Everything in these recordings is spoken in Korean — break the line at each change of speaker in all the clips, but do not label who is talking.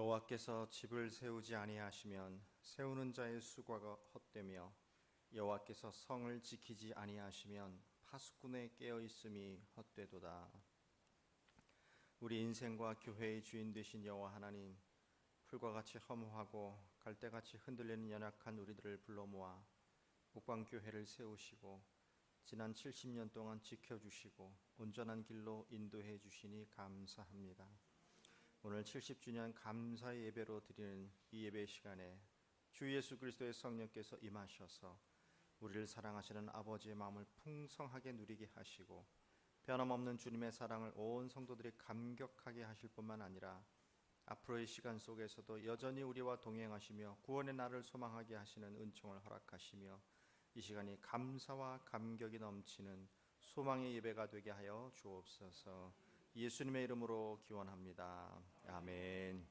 여호와께서 집을 세우지 아니하시면 세우는 자의 수고가 헛되며 여호와께서 성을 지키지 아니하시면 파수꾼의 깨어 있음이 헛되도다. 우리 인생과 교회의 주인 되신 여호와 하나님, 풀과 같이 허무하고 갈대같이 흔들리는 연약한 우리들을 불러 모아 목방교회를 세우시고 지난 70년 동안 지켜주시고 온전한 길로 인도해 주시니 감사합니다. 오늘 70주년 감사의 예배로 드리는 이 예배 시간에 주 예수 그리스도의 성령께서 임하셔서 우리를 사랑하시는 아버지의 마음을 풍성하게 누리게 하시고 변함없는 주님의 사랑을 온 성도들이 감격하게 하실 뿐만 아니라 앞으로의 시간 속에서도 여전히 우리와 동행하시며 구원의 날을 소망하게 하시는 은총을 허락하시며 이 시간이 감사와 감격이 넘치는 소망의 예배가 되게 하여 주옵소서. 예수님의 이름으로 기원합니다. 아멘.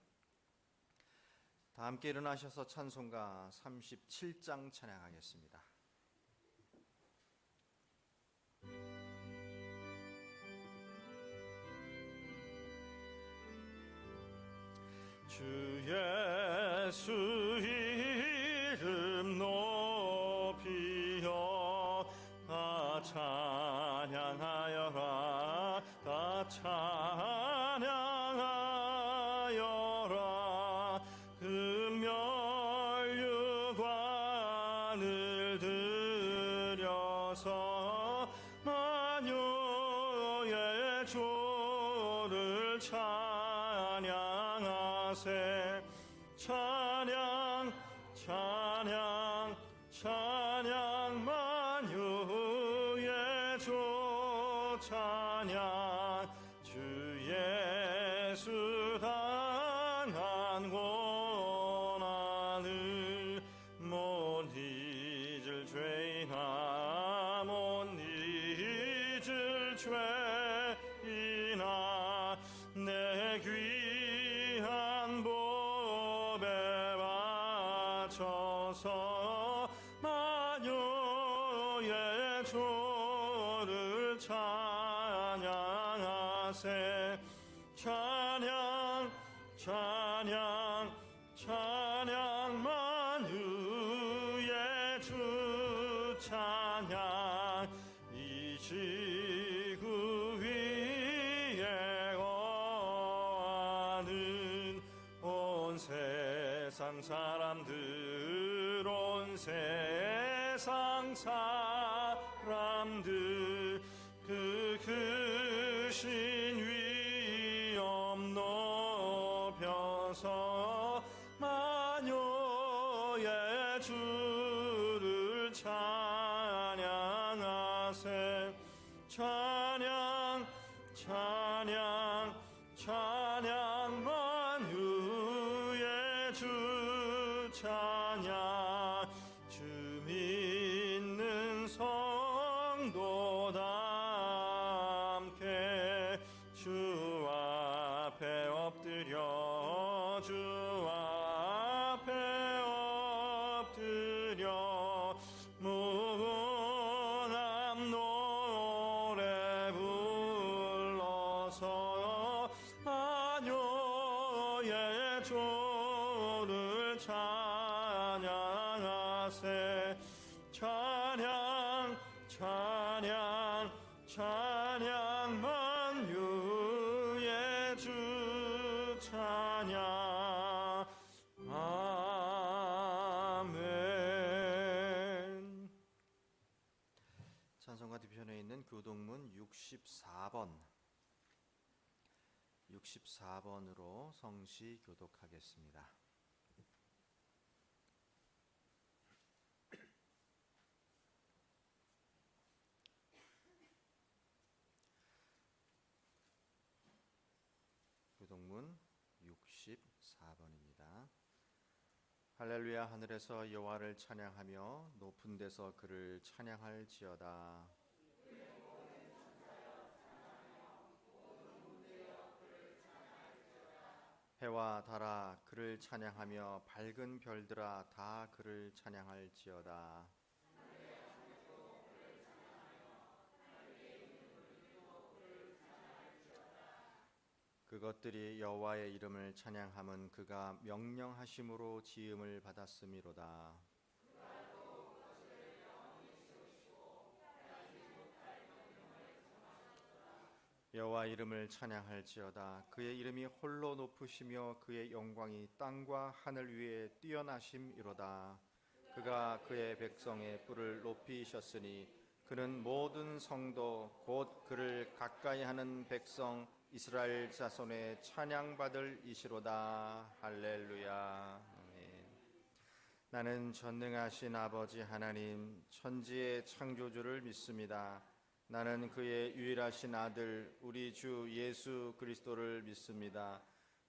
다 함께 일어나셔서 찬송가 37장 찬양하겠습니다.
주 예수 이름 높이여 다 찬양하여라, 다 찬양하여라. 금멸유관을 들여서 만유의 주를 찬양하세. 찬양 찬양 찬양 만유의 주 찬양. 주 예수 당한 고난을 못 잊을 죄이나 못 잊을 죄이나 내 귀한 법에 바쳐서 만유의 주를 찬양하세. 찬양 찬양 찬양 만유의 주 찬양. 이 지구 위에 거하는 온 세상 사람들, 온 세상 사람들 그 크신 위엄 높여서 만유의 주를 찬양하세. 찬양 찬양 찬양 만유의 주 찬양. 주 믿는 성도 다 함께 주 앞에 엎드려, 주 앞에 엎드려 무궁한 노래 불러서 만유의 주를 찬양하세. 찬양 찬양 찬양 만유의 주 찬양. 아멘.
찬송가 뒤편에 있는 교동문 64번으로 성시 교독하겠습니다. 교동문 64번입니다. 할렐루야. 하늘에서 여호와를 찬양하며 높은 데서 그를 찬양할지어다. 해와 달아 그를 찬양하며 밝은 별들아 다 그를 찬양할지어다. 그 그것들이 여호와의 이름을 찬양함은 그가 명령하심으로 지음을 받았음이로다. 여호와 이름을 찬양할지어다. 그의 이름이 홀로 높으시며 그의 영광이 땅과 하늘 위에 뛰어나심이로다. 그가 그의 백성의 뿔을 높이셨으니 그는 모든 성도 곧 그를 가까이 하는 백성 이스라엘 자손의 찬양받을 이시로다. 할렐루야. 아멘. 나는 전능하신 아버지 하나님 천지의 창조주를 믿습니다. 나는 그의 유일하신 아들 우리 주 예수 그리스도를 믿습니다.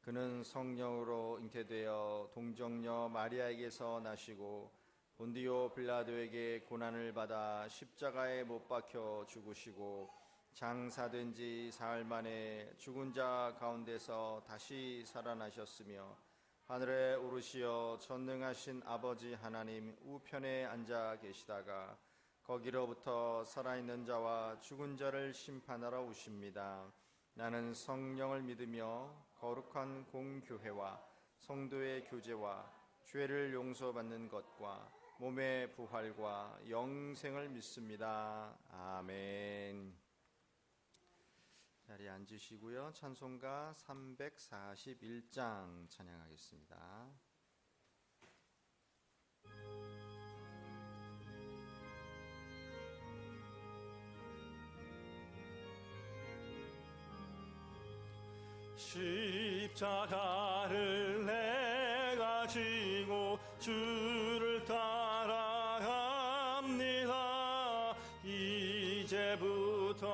그는 성령으로 잉태되어 동정녀 마리아에게서 나시고 본디오 빌라도에게 고난을 받아 십자가에 못 박혀 죽으시고 장사된 지 사흘 만에 죽은 자 가운데서 다시 살아나셨으며 하늘에 오르시어 전능하신 아버지 하나님 우편에 앉아 계시다가 거기로부터 살아있는 자와 죽은 자를 심판하러 오십니다. 나는 성령을 믿으며 거룩한 공교회와 성도의 교제와 죄를 용서받는 것과 몸의 부활과 영생을 믿습니다. 아멘. 자리에 앉으시고요. 찬송가 341장 찬양하겠습니다.
십자가를 내가 지고 주를 따라갑니다. 이제부터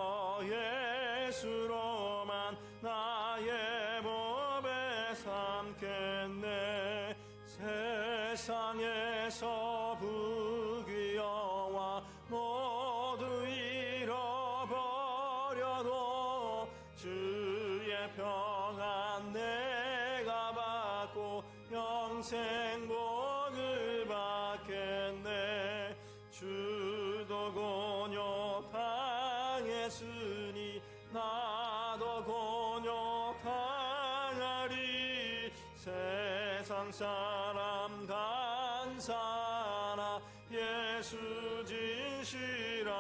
예수로만 나의 몸에 삼겠네. 세상에서 부귀영화 모두 잃어버려도 주의 평안 내가 받고 영생 복을 받겠네. 주도 곤욕 당했으니 나도 곤욕 당하리. 세상 사람 간사나 예수 진실합니다.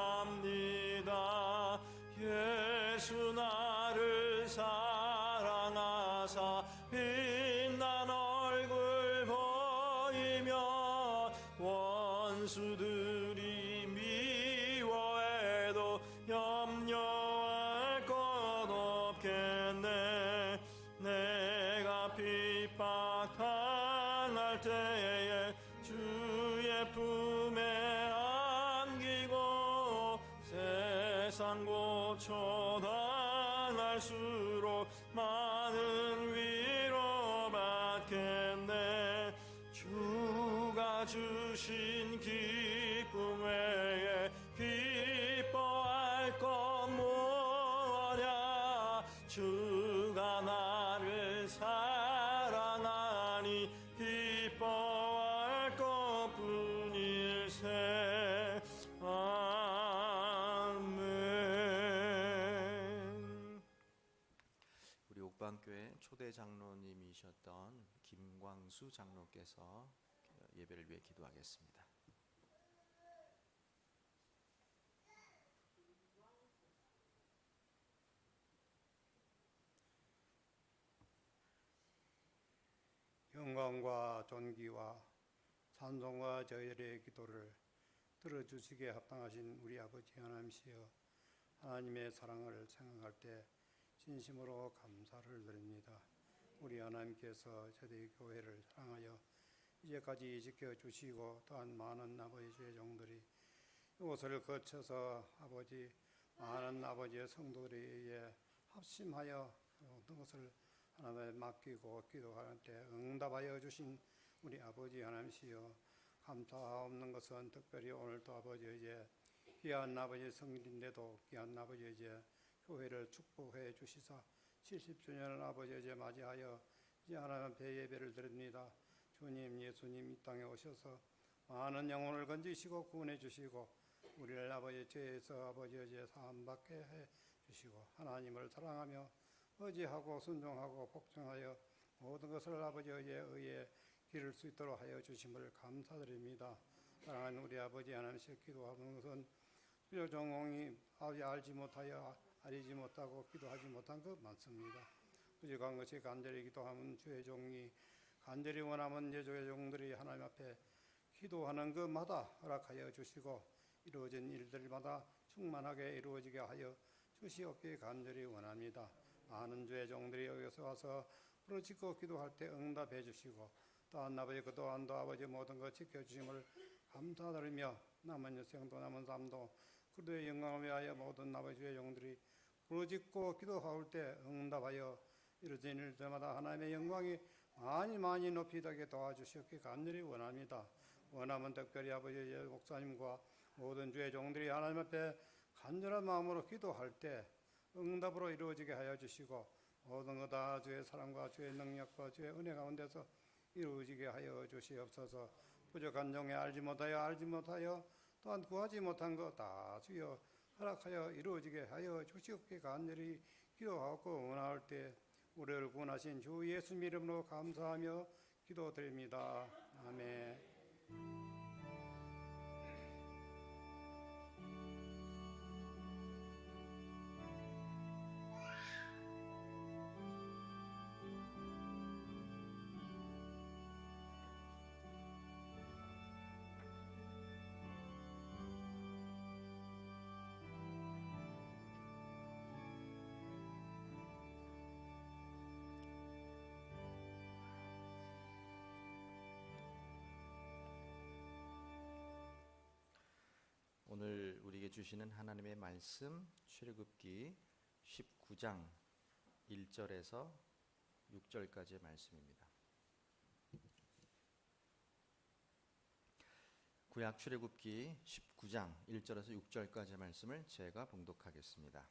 예수 나를 사랑하사 빛난 얼굴 보이며 원수들이 미워해도 염려할 것 없겠네. 내가 핍박당할 때에 주의 품에 안기고 세상 고초 당할수록 많은 위로 받겠네. 주가 주신 기쁨 외에 기뻐할 것 뭐냐. 주가 나를 사랑하니 기뻐할 것뿐일세. 아멘.
우리 옥방교회 초대 장로님이셨던 김광수 장로께서 예배를 위해 기도하겠습니다.
영광과 존귀와 찬송과 저열의 기도를 들어주시기에 합당하신 우리 아버지 하나님이시여, 하나님의 사랑을 생각할 때 진심으로 감사를 드립니다. 우리 하나님께서 저희 교회를 사랑하여 이제까지 지켜주시고 또한 많은 아버지의 종들이 이곳을 거쳐서 아버지 많은 아버지의 성도들에게 합심하여 모든 것을 하나님에 맡기고 기도할 때 응답하여 주신 우리 아버지 하나님이시여, 감사없는 것은 특별히 오늘도 아버지의 귀한 아버지의 성일인데도 귀한 아버지의 교회를 축복해 주시사 70주년을 아버지의 맞이하여 이제 하나님 앞에 예배를 드립니다. 주님, 예수님 이 땅에 오셔서 많은 영혼을 건지시고 구원해 주시고 우리를 아버지 죄에서 아버지의 사함받게 해 주시고 하나님을 사랑하며 의지하고 순종하고 복종하여 모든 것을 아버지의 의에 기를 수 있도록 하여 주심을 감사드립니다. 사랑하는 우리 아버지 하나님께 기도하는 것은 주여 종이 알지 못하여 알지 못하고 기도하지 못한 것 많습니다. 부족한 것이 간절히 기도하면 주의 종이 간절히 원하면 주의 종들이 하나님 앞에 기도하는 것마다 허락하여 주시고 이루어진 일들마다 충만하게 이루어지게 하여 주시옵기 간절히 원합니다. 많은 주의 종들이 여기서 와서 부르짖고 기도할 때 응답해 주시고 또한 아버지 그 또한도 아버지 모든 것 지켜주심을 감사드리며 남은 여생도 남은 삶도 그들의 영광을 위하여 모든 아버지 주의 종들이 부르짖고 기도할 때 응답하여 이루어진 일들마다 하나님의 영광이 많이 높이 되게 도와주시옵기 간절히 원합니다. 원하면 특별히 아버지 목사님과 모든 주의 종들이 하나님 앞에 간절한 마음으로 기도할 때 응답으로 이루어지게 하여 주시고 모든 것 다 주의 사랑과 주의 능력과 주의 은혜 가운데서 이루어지게 하여 주시옵소서. 부족한 종에 알지 못하여 또한 구하지 못한 것 다 주여 허락하여 이루어지게 하여 주시옵기 간절히 기도하고 원할 때 우리를 구원하신 주 예수 이름으로 감사하며 기도드립니다. 아멘.
오늘 우리에게 주시는 하나님의 말씀 출애굽기 19장 1절에서 6절까지의 말씀입니다. 구약 출애굽기 19장 1절에서 6절까지의 말씀을 제가 봉독하겠습니다.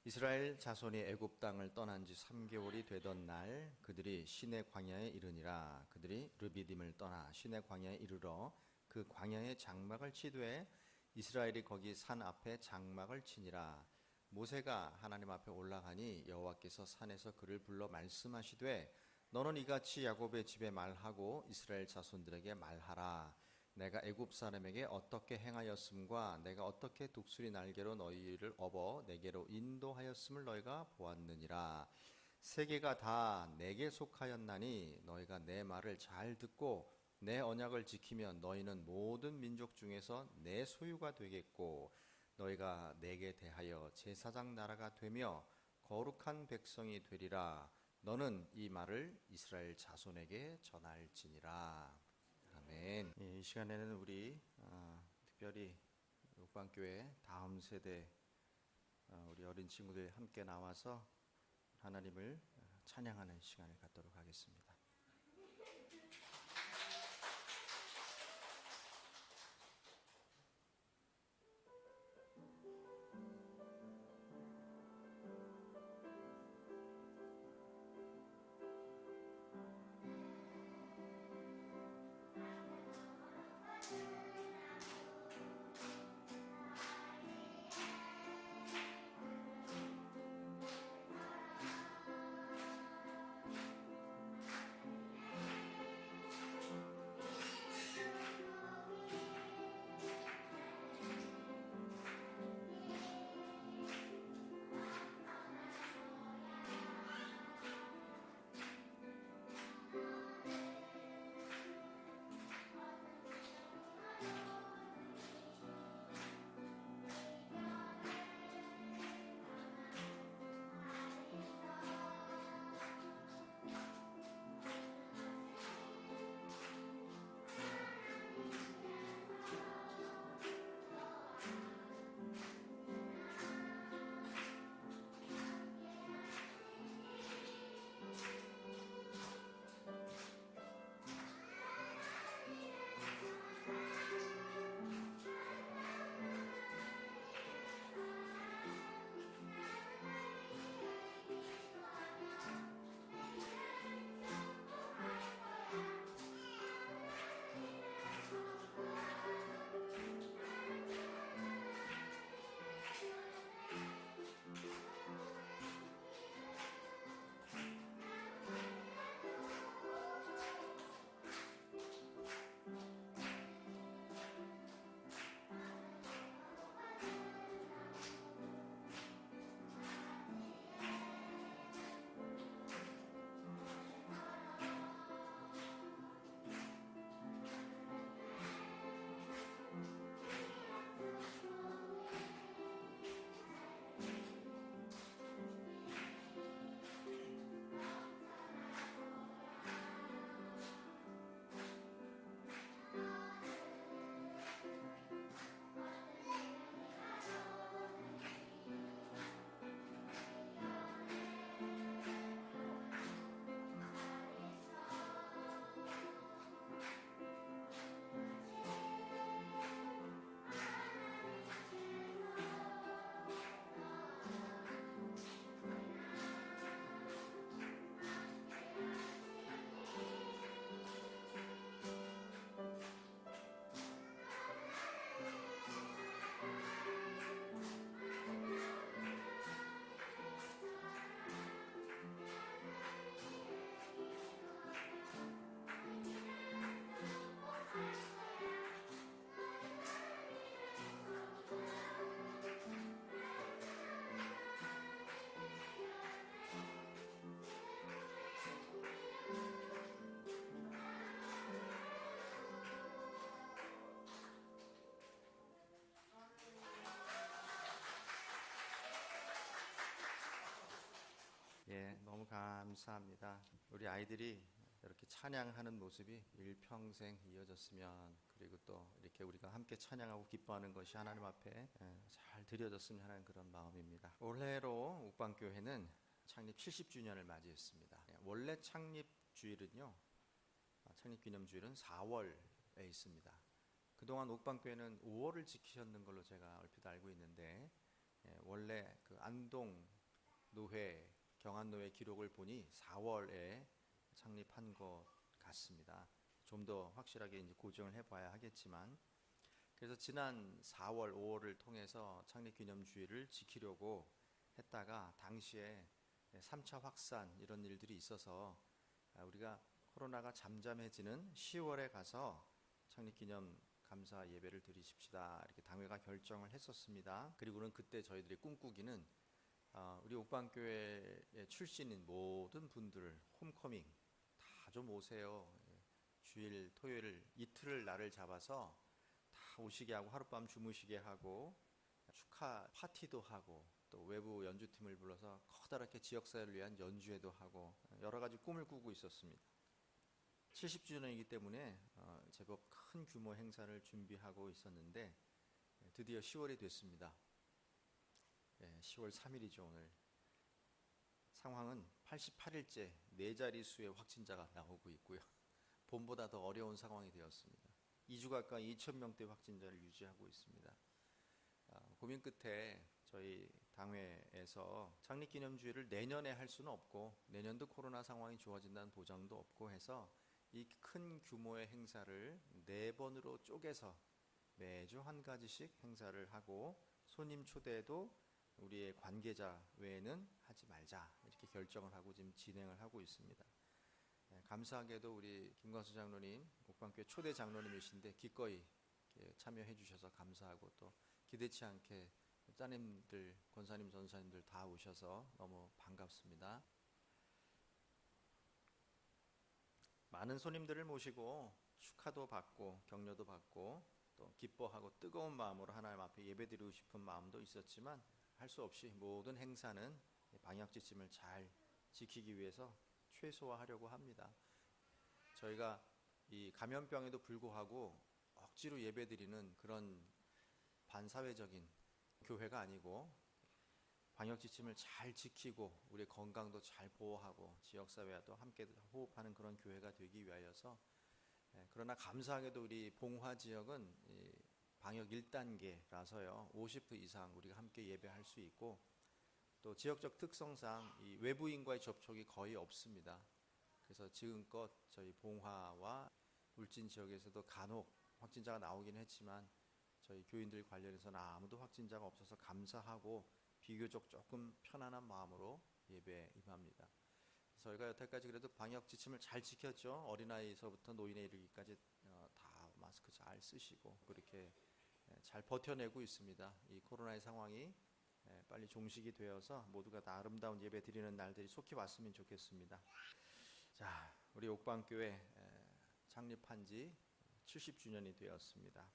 이스라엘 자손이 애굽 땅을 떠난 지 3개월이 되던 날 그들이 시내 광야에 이르니라. 그들이 르비딤을 떠나 시내 광야에 이르러 그 광야에 장막을 치되 이스라엘이 거기 산 앞에 장막을 치니라. 모세가 하나님 앞에 올라가니 여호와께서 산에서 그를 불러 말씀하시되 너는 이같이 야곱의 집에 말하고 이스라엘 자손들에게 말하라. 내가 애굽 사람에게 어떻게 행하였음과 내가 어떻게 독수리 날개로 너희를 업어 내게로 인도하였음을 너희가 보았느니라. 세계가 다 내게 속하였나니 너희가 내 말을 잘 듣고 내 언약을 지키면 너희는 모든 민족 중에서 내 소유가 되겠고 너희가 내게 대하여 제사장 나라가 되며 거룩한 백성이 되리라. 너는 이 말을 이스라엘 자손에게 전할지니라. 아멘. 이 시간에는 우리 특별히 옥방교회 다음 세대 우리 어린 친구들 함께 나와서 하나님을 찬양하는 시간을 갖도록 하겠습니다. 감사합니다. 우리 아이들이 이렇게 찬양하는 모습이 일평생 이어졌으면, 그리고 또 이렇게 우리가 함께 찬양하고 기뻐하는 것이 하나님 앞에 잘 드려졌으면 하는 그런 마음입니다. 올해로 옥방교회는 창립 70주년을 맞이했습니다. 원래 창립 주일은요, 창립 기념주일은 4월에 있습니다. 그동안 옥방교회는 5월을 지키셨는 걸로 제가 얼핏 알고 있는데, 원래 그 안동 노회, 경안노회 기록을 보니 4월에 창립한 것 같습니다. 좀 더 확실하게 이제 고정을 해봐야 하겠지만, 그래서 지난 4월, 5월을 통해서 창립기념주일을 지키려고 했다가 당시에 3차 확산 이런 일들이 있어서 우리가 코로나가 잠잠해지는 10월에 가서 창립기념 감사 예배를 드리십시다, 이렇게 당회가 결정을 했었습니다. 그리고는 그때 저희들이 꿈꾸기는 우리 옥방교회 출신인 모든 분들 홈커밍 다 좀 오세요. 주일 토요일 이틀을 날을 잡아서 다 오시게 하고 하룻밤 주무시게 하고 축하 파티도 하고 또 외부 연주팀을 불러서 커다랗게 지역사회를 위한 연주회도 하고 여러 가지 꿈을 꾸고 있었습니다. 70주년이기 때문에 제법 큰 규모 행사를 준비하고 있었는데 드디어 10월이 됐습니다. 10월 3일이죠 오늘. 상황은 88일째 4자릿수의 확진자가 나오고 있고요. 봄보다 더 어려운 상황이 되었습니다. 2주 가까이 2,000명대 확진자를 유지하고 있습니다. 고민 끝에 저희 당회에서 창립기념주일을 내년에 할 수는 없고 내년도 코로나 상황이 좋아진다는 보장도 없고 해서 이 큰 규모의 행사를 4번으로 쪼개서 매주 한 가지씩 행사를 하고 손님 초대도 우리의 관계자 외에는 하지 말자, 이렇게 결정을 하고 지금 진행을 하고 있습니다. 감사하게도 우리 김광수 장로님, 옥방교회 초대 장로님이신데 기꺼이 참여해 주셔서 감사하고, 또 기대치 않게 따님들, 권사님, 전사님들 다 오셔서 너무 반갑습니다. 많은 손님들을 모시고 축하도 받고 격려도 받고 또 기뻐하고 뜨거운 마음으로 하나님 앞에 예배드리고 싶은 마음도 있었지만 할 수 없이 모든 행사는 방역 지침을 잘 지키기 위해서 최소화하려고 합니다. 저희가 이 감염병에도 불구하고 억지로 예배드리는 그런 반사회적인 교회가 아니고 방역 지침을 잘 지키고 우리 건강도 잘 보호하고 지역사회와도 함께 호흡하는 그런 교회가 되기 위하여서, 그러나 감사하게도 우리 봉화 지역은 방역 1단계라서요 50분 이상 우리가 함께 예배할 수 있고, 또 지역적 특성상 이 외부인과의 접촉이 거의 없습니다. 그래서 지금껏 저희 봉화와 울진 지역에서도 간혹 확진자가 나오긴 했지만 저희 교인들 관련해서는 아무도 확진자가 없어서 감사하고 비교적 조금 편안한 마음으로 예배에 임합니다. 저희가 여태까지 그래도 방역 지침을 잘 지켰죠. 어린아이서부터 노인에 이르기까지 다 마스크 잘 쓰시고 그렇게 잘 버텨내고 있습니다. 이 코로나의 상황이 빨리 종식이 되어서 모두가 다 아름다운 예배 드리는 날들이 속히 왔으면 좋겠습니다. 자, 우리 옥방교회 창립한 지 70주년이 되었습니다.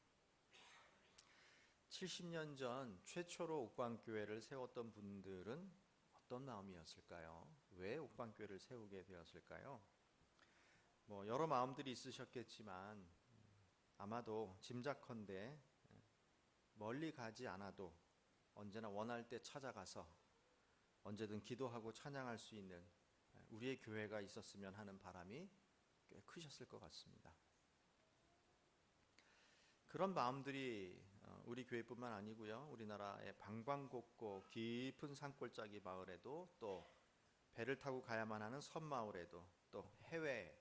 70년 전 최초로 옥방교회를 세웠던 분들은 어떤 마음이었을까요? 왜 옥방교회를 세우게 되었을까요? 여러 마음들이 있으셨겠지만 아마도 짐작컨대 멀리 가지 않아도 언제나 원할 때 찾아가서 언제든 기도하고 찬양할 수 있는 우리의 교회가 있었으면 하는 바람이 꽤 크셨을 것 같습니다. 그런 마음들이 우리 교회뿐만 아니고요, 우리나라의 방방곡곡 깊은 산골짜기 마을에도, 또 배를 타고 가야만 하는 섬마을에도, 또 해외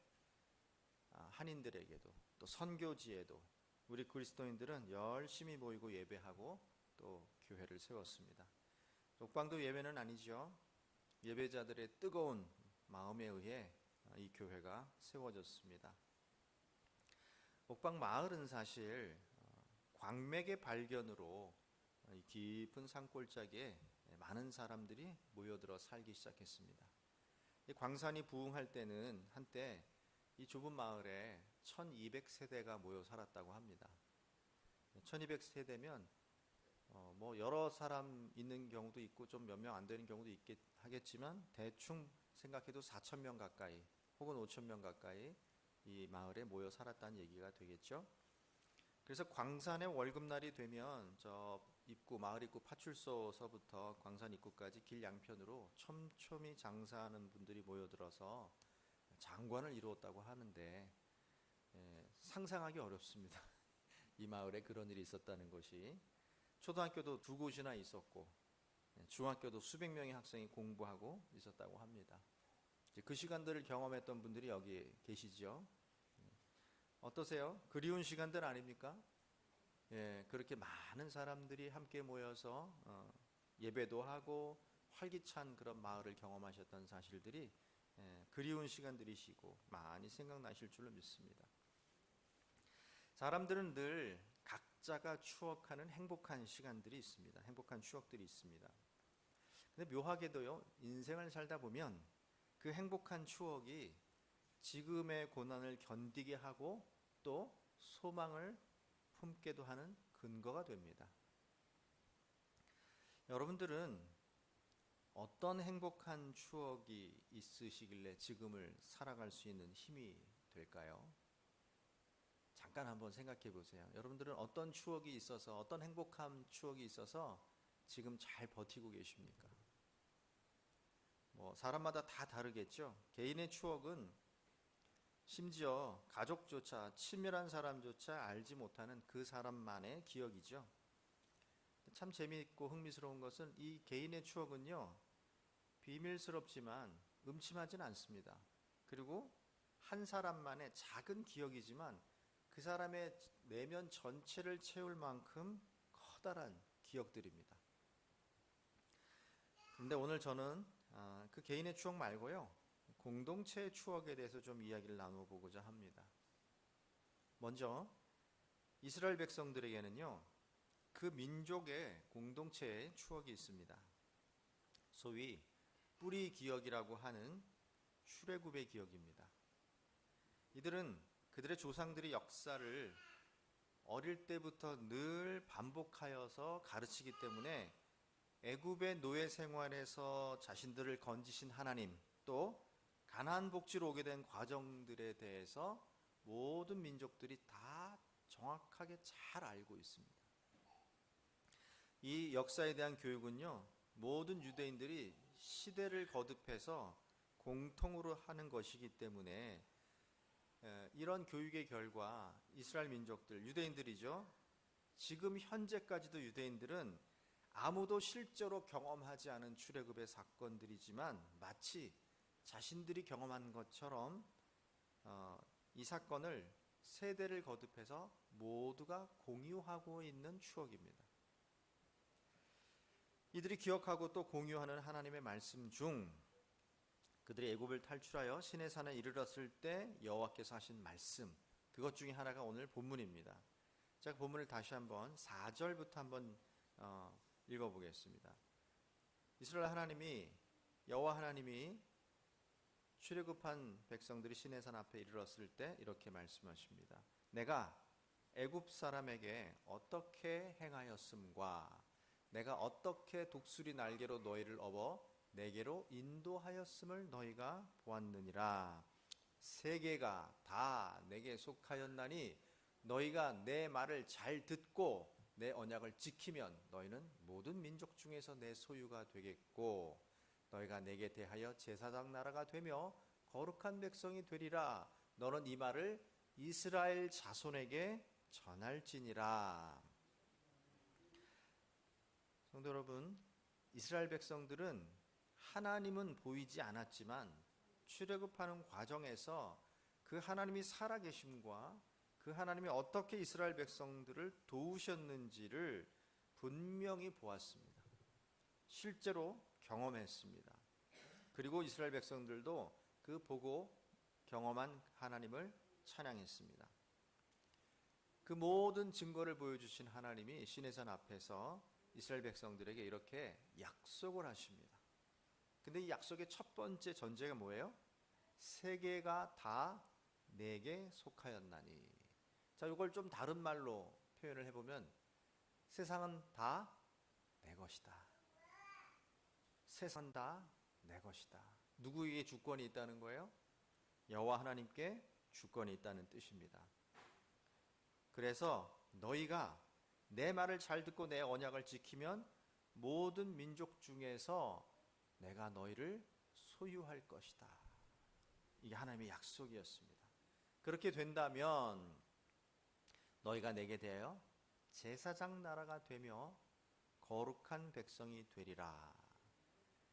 한인들에게도, 또 선교지에도 우리 그리스도인들은 열심히 모이고 예배하고 또 교회를 세웠습니다. 옥방도 예배는 아니죠. 예배자들의 뜨거운 마음에 의해 이 교회가 세워졌습니다. 옥방 마을은 사실 광맥의 발견으로 이 깊은 산골짜기에 많은 사람들이 모여들어 살기 시작했습니다. 이 광산이 부흥할 때는 한때 이 좁은 마을에 1200세대가 모여 살았다고 합니다. 1200세대면 여러 사람 있는 경우도 있고 좀 몇 명 안 되는 경우도 하겠지만 대충 생각해도 4천 명 가까이 혹은 5천 명 가까이 이 마을에 모여 살았다는 얘기가 되겠죠. 그래서 광산의 월급날이 되면 저 입구 마을 입구 파출소서부터 광산 입구까지 길 양편으로 촘촘히 장사하는 분들이 모여들어서 장관을 이루었다고 하는데 상상하기 어렵습니다. 이 마을에 그런 일이 있었다는 것이. 초등학교도 2곳이나 있었고 중학교도 수백 명의 학생이 공부하고 있었다고 합니다. 이제 그 시간들을 경험했던 분들이 여기 계시죠. 어떠세요? 그리운 시간들 아닙니까? 그렇게 많은 사람들이 함께 모여서 예배도 하고 활기찬 그런 마을을 경험하셨던 사실들이 그리운 시간들이시고 많이 생각나실 줄로 믿습니다. 사람들은 늘 각자가 추억하는 행복한 시간들이 있습니다. 행복한 추억들이 있습니다. 근데 묘하게도요, 인생을 살다 보면 그 행복한 추억이 지금의 고난을 견디게 하고 또 소망을 품게도 하는 근거가 됩니다. 여러분들은 어떤 행복한 추억이 있으시길래 지금을 살아갈 수 있는 힘이 될까요? 잠깐 한번 생각해 보세요. 여러분들은 어떤 추억이 있어서, 어떤 행복한 추억이 있어서 지금 잘 버티고 계십니까? 사람마다 다 다르겠죠. 개인의 추억은 심지어 가족조차, 친밀한 사람조차 알지 못하는 그 사람만의 기억이죠. 참 재미있고 흥미스러운 것은 이 개인의 추억은요, 비밀스럽지만 음침하진 않습니다. 그리고 한 사람만의 작은 기억이지만 그 사람의 내면 전체를 채울 만큼 커다란 기억들입니다. 그런데 오늘 저는 그 개인의 추억 말고요, 공동체의 추억에 대해서 좀 이야기를 나눠보고자 합니다. 먼저 이스라엘 백성들에게는요, 그 민족의 공동체의 추억이 있습니다. 소위 뿌리 기억이라고 하는 출애굽의 기억입니다. 이들은 그들의 조상들의 역사를 어릴 때부터 늘 반복하여서 가르치기 때문에 애굽의 노예 생활에서 자신들을 건지신 하나님, 또 가나안 복지로 오게 된 과정들에 대해서 모든 민족들이 다 정확하게 잘 알고 있습니다. 이 역사에 대한 교육은요, 모든 유대인들이 시대를 거듭해서 공통으로 하는 것이기 때문에 이런 교육의 결과 이스라엘 민족들, 유대인들이죠, 지금 현재까지도 유대인들은 아무도 실제로 경험하지 않은 출애굽의 사건들이지만 마치 자신들이 경험한 것처럼 이 사건을 세대를 거듭해서 모두가 공유하고 있는 추억입니다. 이들이 기억하고 또 공유하는 하나님의 말씀 중 그들이 애굽을 탈출하여 시내산에 이르렀을 때 여호와께서 하신 말씀, 그것 중에 하나가 오늘 본문입니다. 자, 본문을 다시 한번 4절부터 한번 읽어보겠습니다. 이스라엘 하나님이, 여호와 하나님이 출애굽한 백성들이 시내산 앞에 이르렀을 때 이렇게 말씀하십니다. 내가 애굽 사람에게 어떻게 행하였음과 내가 어떻게 독수리 날개로 너희를 업어 내게로 인도하였음을 너희가 보았느니라. 세계가 다 내게 속하였나니 너희가 내 말을 잘 듣고 내 언약을 지키면 너희는 모든 민족 중에서 내 소유가 되겠고 너희가 내게 대하여 제사장 나라가 되며 거룩한 백성이 되리라. 너는 이 말을 이스라엘 자손에게 전할지니라. 성도 여러분, 이스라엘 백성들은 하나님은 보이지 않았지만 출애굽하는 과정에서 그 하나님이 살아계심과 그 하나님이 어떻게 이스라엘 백성들을 도우셨는지를 분명히 보았습니다. 실제로 경험했습니다. 그리고 이스라엘 백성들도 그 보고 경험한 하나님을 찬양했습니다. 그 모든 증거를 보여주신 하나님이 시내산 앞에서 이스라엘 백성들에게 이렇게 약속을 하십니다. 근데 이 약속의 첫 번째 전제가 뭐예요? 세계가 다 내게 속하였나니. 자, 이걸 좀 다른 말로 표현을 해보면 세상은 다 내 것이다. 세상은 다 내 것이다. 누구에게 주권이 있다는 거예요? 여호와 하나님께 주권이 있다는 뜻입니다. 그래서 너희가 내 말을 잘 듣고 내 언약을 지키면 모든 민족 중에서 내가 너희를 소유할 것이다. 이게 하나님의 약속이었습니다. 그렇게 된다면 너희가 내게 대하여 제사장 나라가 되며 거룩한 백성이 되리라.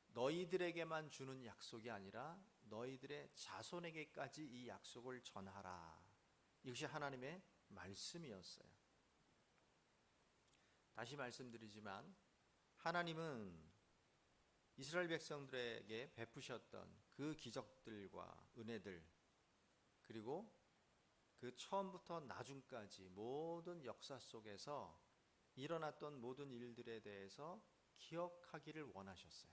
너희들에게만 주는 약속이 아니라 너희들의 자손에게까지 이 약속을 전하라. 이것이 하나님의 말씀이었어요. 다시 말씀드리지만 하나님은 이스라엘 백성들에게 베푸셨던 그 기적들과 은혜들, 그리고 그 처음부터 나중까지 모든 역사 속에서 일어났던 모든 일들에 대해서 기억하기를 원하셨어요.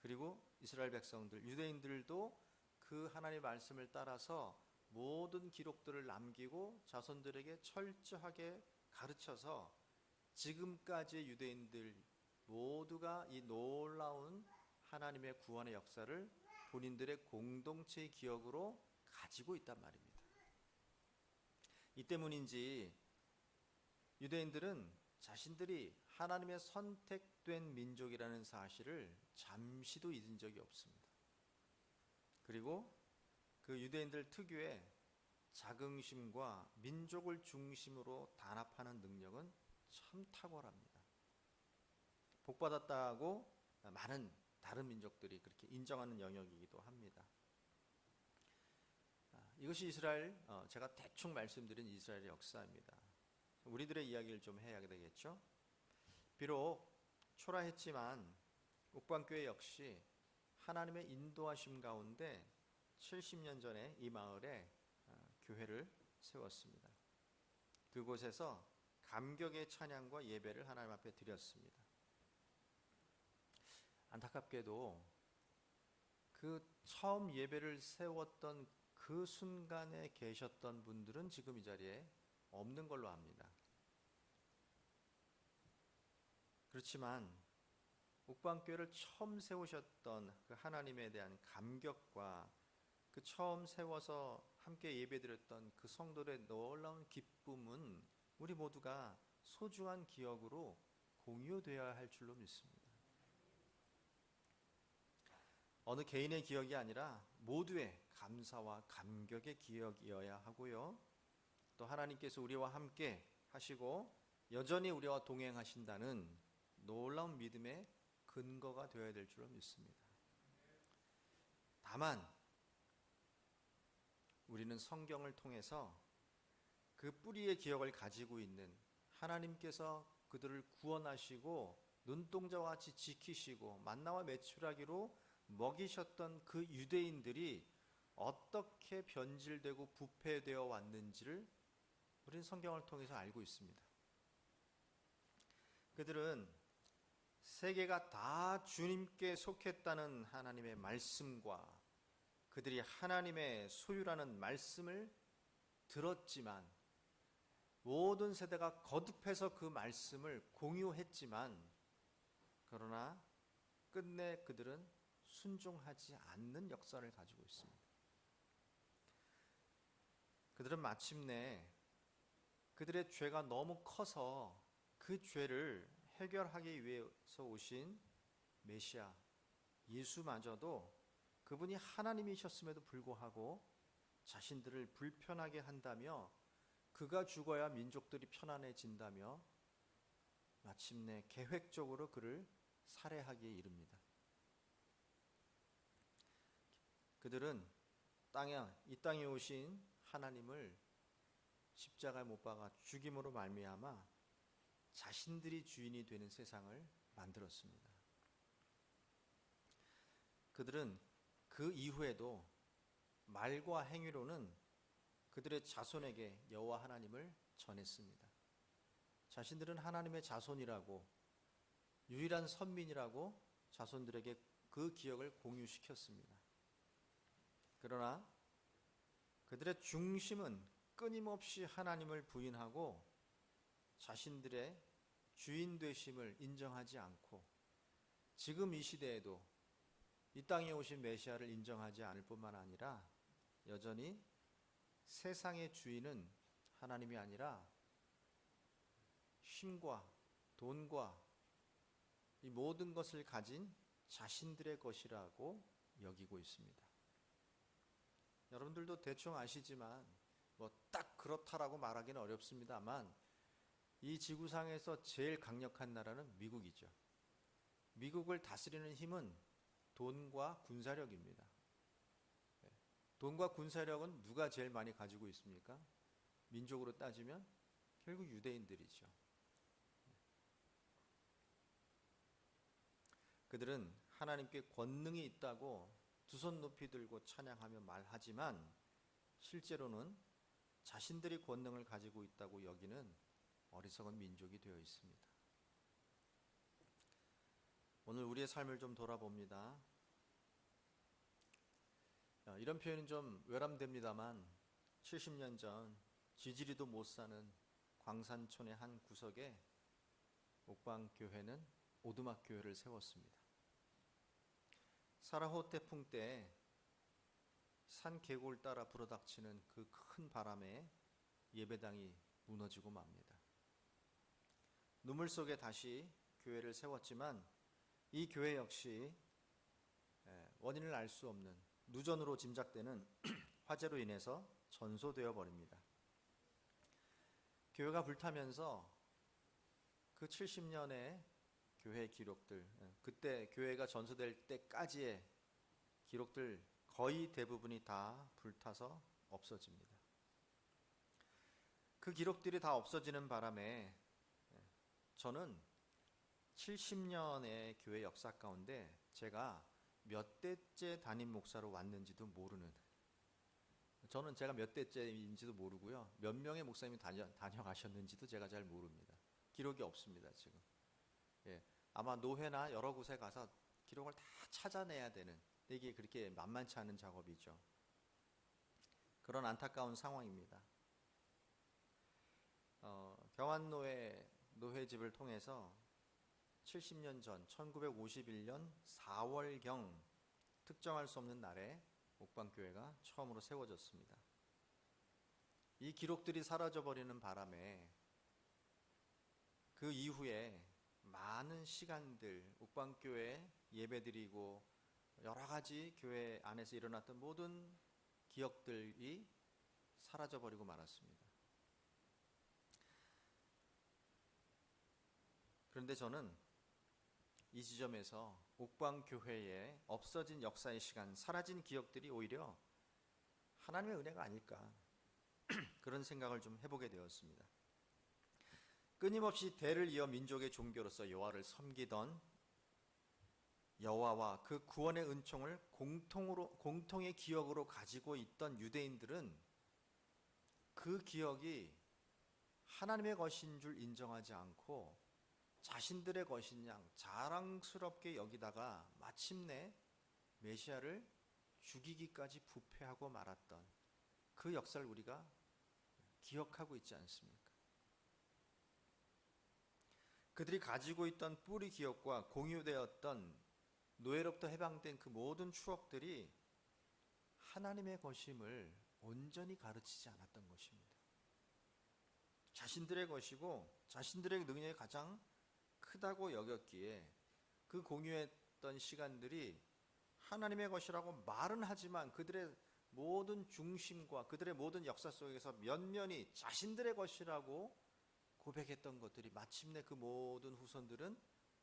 그리고 이스라엘 백성들, 유대인들도 그 하나님의 말씀을 따라서 모든 기록들을 남기고 자손들에게 철저하게 가르쳐서 지금까지의 유대인들 모두가 이 놀라운 하나님의 구원의 역사를 본인들의 공동체의 기억으로 가지고 있단 말입니다. 이 때문인지 유대인들은 자신들이 하나님의 선택된 민족이라는 사실을 잠시도 잊은 적이 없습니다. 그리고 그 유대인들 특유의 자긍심과 민족을 중심으로 단합하는 능력은 참 탁월합니다. 복받았다고 많은 다른 민족들이 그렇게 인정하는 영역이기도 합니다. 이것이 이스라엘, 제가 대충 말씀드린 이스라엘의 역사입니다. 우리들의 이야기를 좀 해야 되겠죠? 비록 초라했지만 옥방교회 역시 하나님의 인도하심 가운데 70년 전에 이 마을에 교회를 세웠습니다. 그곳에서 감격의 찬양과 예배를 하나님 앞에 드렸습니다. 안타깝게도 그 처음 예배를 세웠던 그 순간에 계셨던 분들은 지금 이 자리에 없는 걸로 압니다. 그렇지만 옥방교회를 처음 세우셨던 그 하나님에 대한 감격과 그 처음 세워서 함께 예배드렸던 그 성도들의 놀라운 기쁨은 우리 모두가 소중한 기억으로 공유되어야 할 줄로 믿습니다. 어느 개인의 기억이 아니라 모두의 감사와 감격의 기억이어야 하고요. 또 하나님께서 우리와 함께 하시고 여전히 우리와 동행하신다는 놀라운 믿음의 근거가 되어야 될 줄로 믿습니다. 다만 우리는 성경을 통해서 그 뿌리의 기억을 가지고 있는 하나님께서 그들을 구원하시고 눈동자와 같이 지키시고 만나와 메추라기로 먹이셨던 그 유대인들이 어떻게 변질되고 부패되어 왔는지를 우리는 성경을 통해서 알고 있습니다. 그들은 세계가 다 주님께 속했다는 하나님의 말씀과 그들이 하나님의 소유라는 말씀을 들었지만 모든 세대가 거듭해서 그 말씀을 공유했지만 그러나 끝내 그들은 순종하지 않는 역사를 가지고 있습니다. 그들은 마침내 그들의 죄가 너무 커서 그 죄를 해결하기 위해서 오신 메시아 예수마저도 그분이 하나님이셨음에도 불구하고 자신들을 불편하게 한다며 그가 죽어야 민족들이 편안해진다며 마침내 계획적으로 그를 살해하기에 이릅니다. 그들은 이 땅에 오신 하나님을 십자가에 못 박아 죽임으로 말미암아 자신들이 주인이 되는 세상을 만들었습니다. 그들은 그 이후에도 말과 행위로는 그들의 자손에게 여호와 하나님을 전했습니다. 자신들은 하나님의 자손이라고 유일한 선민이라고 자손들에게 그 기억을 공유시켰습니다. 그러나 그들의 중심은 끊임없이 하나님을 부인하고 자신들의 주인 되심을 인정하지 않고 지금 이 시대에도 이 땅에 오신 메시아를 인정하지 않을 뿐만 아니라 여전히 세상의 주인은 하나님이 아니라 힘과 돈과 이 모든 것을 가진 자신들의 것이라고 여기고 있습니다. 여러분들도 대충 아시지만 뭐 딱 그렇다라고 말하기는 어렵습니다만 이 지구상에서 제일 강력한 나라는 미국이죠. 미국을 다스리는 힘은 돈과 군사력입니다. 돈과 군사력은 누가 제일 많이 가지고 있습니까? 민족으로 따지면 결국 유대인들이죠. 그들은 하나님께 권능이 있다고 두 손 높이 들고 찬양하며 말하지만 실제로는 자신들이 권능을 가지고 있다고 여기는 어리석은 민족이 되어 있습니다. 오늘 우리의 삶을 좀 돌아봅니다. 이런 표현은 좀 외람됩니다만 70년 전 지지리도 못 사는 광산촌의 한 구석에 옥방교회는 오두막교회를 세웠습니다. 사라호 태풍 때 산 계곡을 따라 불어닥치는 그 큰 바람에 예배당이 무너지고 맙니다. 눈물 속에 다시 교회를 세웠지만 이 교회 역시 원인을 알 수 없는 누전으로 짐작되는 화재로 인해서 전소되어 버립니다. 교회가 불타면서 그 70년의 교회 기록들, 그때 교회가 전소될 때까지의 기록들 거의 대부분이 다 불타서 없어집니다. 그 기록들이 다 없어지는 바람에 저는 70년의 교회 역사 가운데 제가 몇 대째 담임 목사로 왔는지도 모르는, 저는 제가 몇 대째인지도 모르고요, 몇 명의 목사님이 다녀가셨는지도 제가 잘 모릅니다. 기록이 없습니다. 지금 아마 노회나 여러 곳에 가서 기록을 다 찾아내야 되는, 이게 그렇게 만만치 않은 작업이죠. 그런 안타까운 상황입니다. 경안노회 통해서 70년 전 1951년 4월경 특정할 수 없는 날에 옥방교회가 처음으로 세워졌습니다. 이 기록들이 사라져버리는 바람에 그 이후에 많은 시간들 옥방교회 예배드리고 여러 가지 교회 안에서 일어났던 모든 기억들이 사라져버리고 말았습니다. 그런데 저는 이 지점에서 옥방교회의 없어진 역사의 시간, 사라진 기억들이 오히려 하나님의 은혜가 아닐까 그런 생각을 좀 해보게 되었습니다. 끊임없이 대를 이어 민족의 종교로서 여호와를 섬기던 여호와와 그 구원의 은총을 공통의 기억으로 가지고 있던 유대인들은 그 기억이 하나님의 것인 줄 인정하지 않고 자신들의 것인 양 자랑스럽게 여기다가 마침내 메시아를 죽이기까지 부패하고 말았던 그 역사를 우리가 기억하고 있지 않습니까? 그들이 가지고 있던 뿌리 기억과 공유되었던 노예로부터 해방된 그 모든 추억들이 하나님의 것임을 온전히 가르치지 않았던 것입니다. 자신들의 것이고 자신들의 능력이 가장 크다고 여겼기에 그 공유했던 시간들이 하나님의 것이라고 말은 하지만 그들의 모든 중심과 그들의 모든 역사 속에서 면면이 자신들의 것이라고 고백했던 것들이 마침내 그 모든 후손들은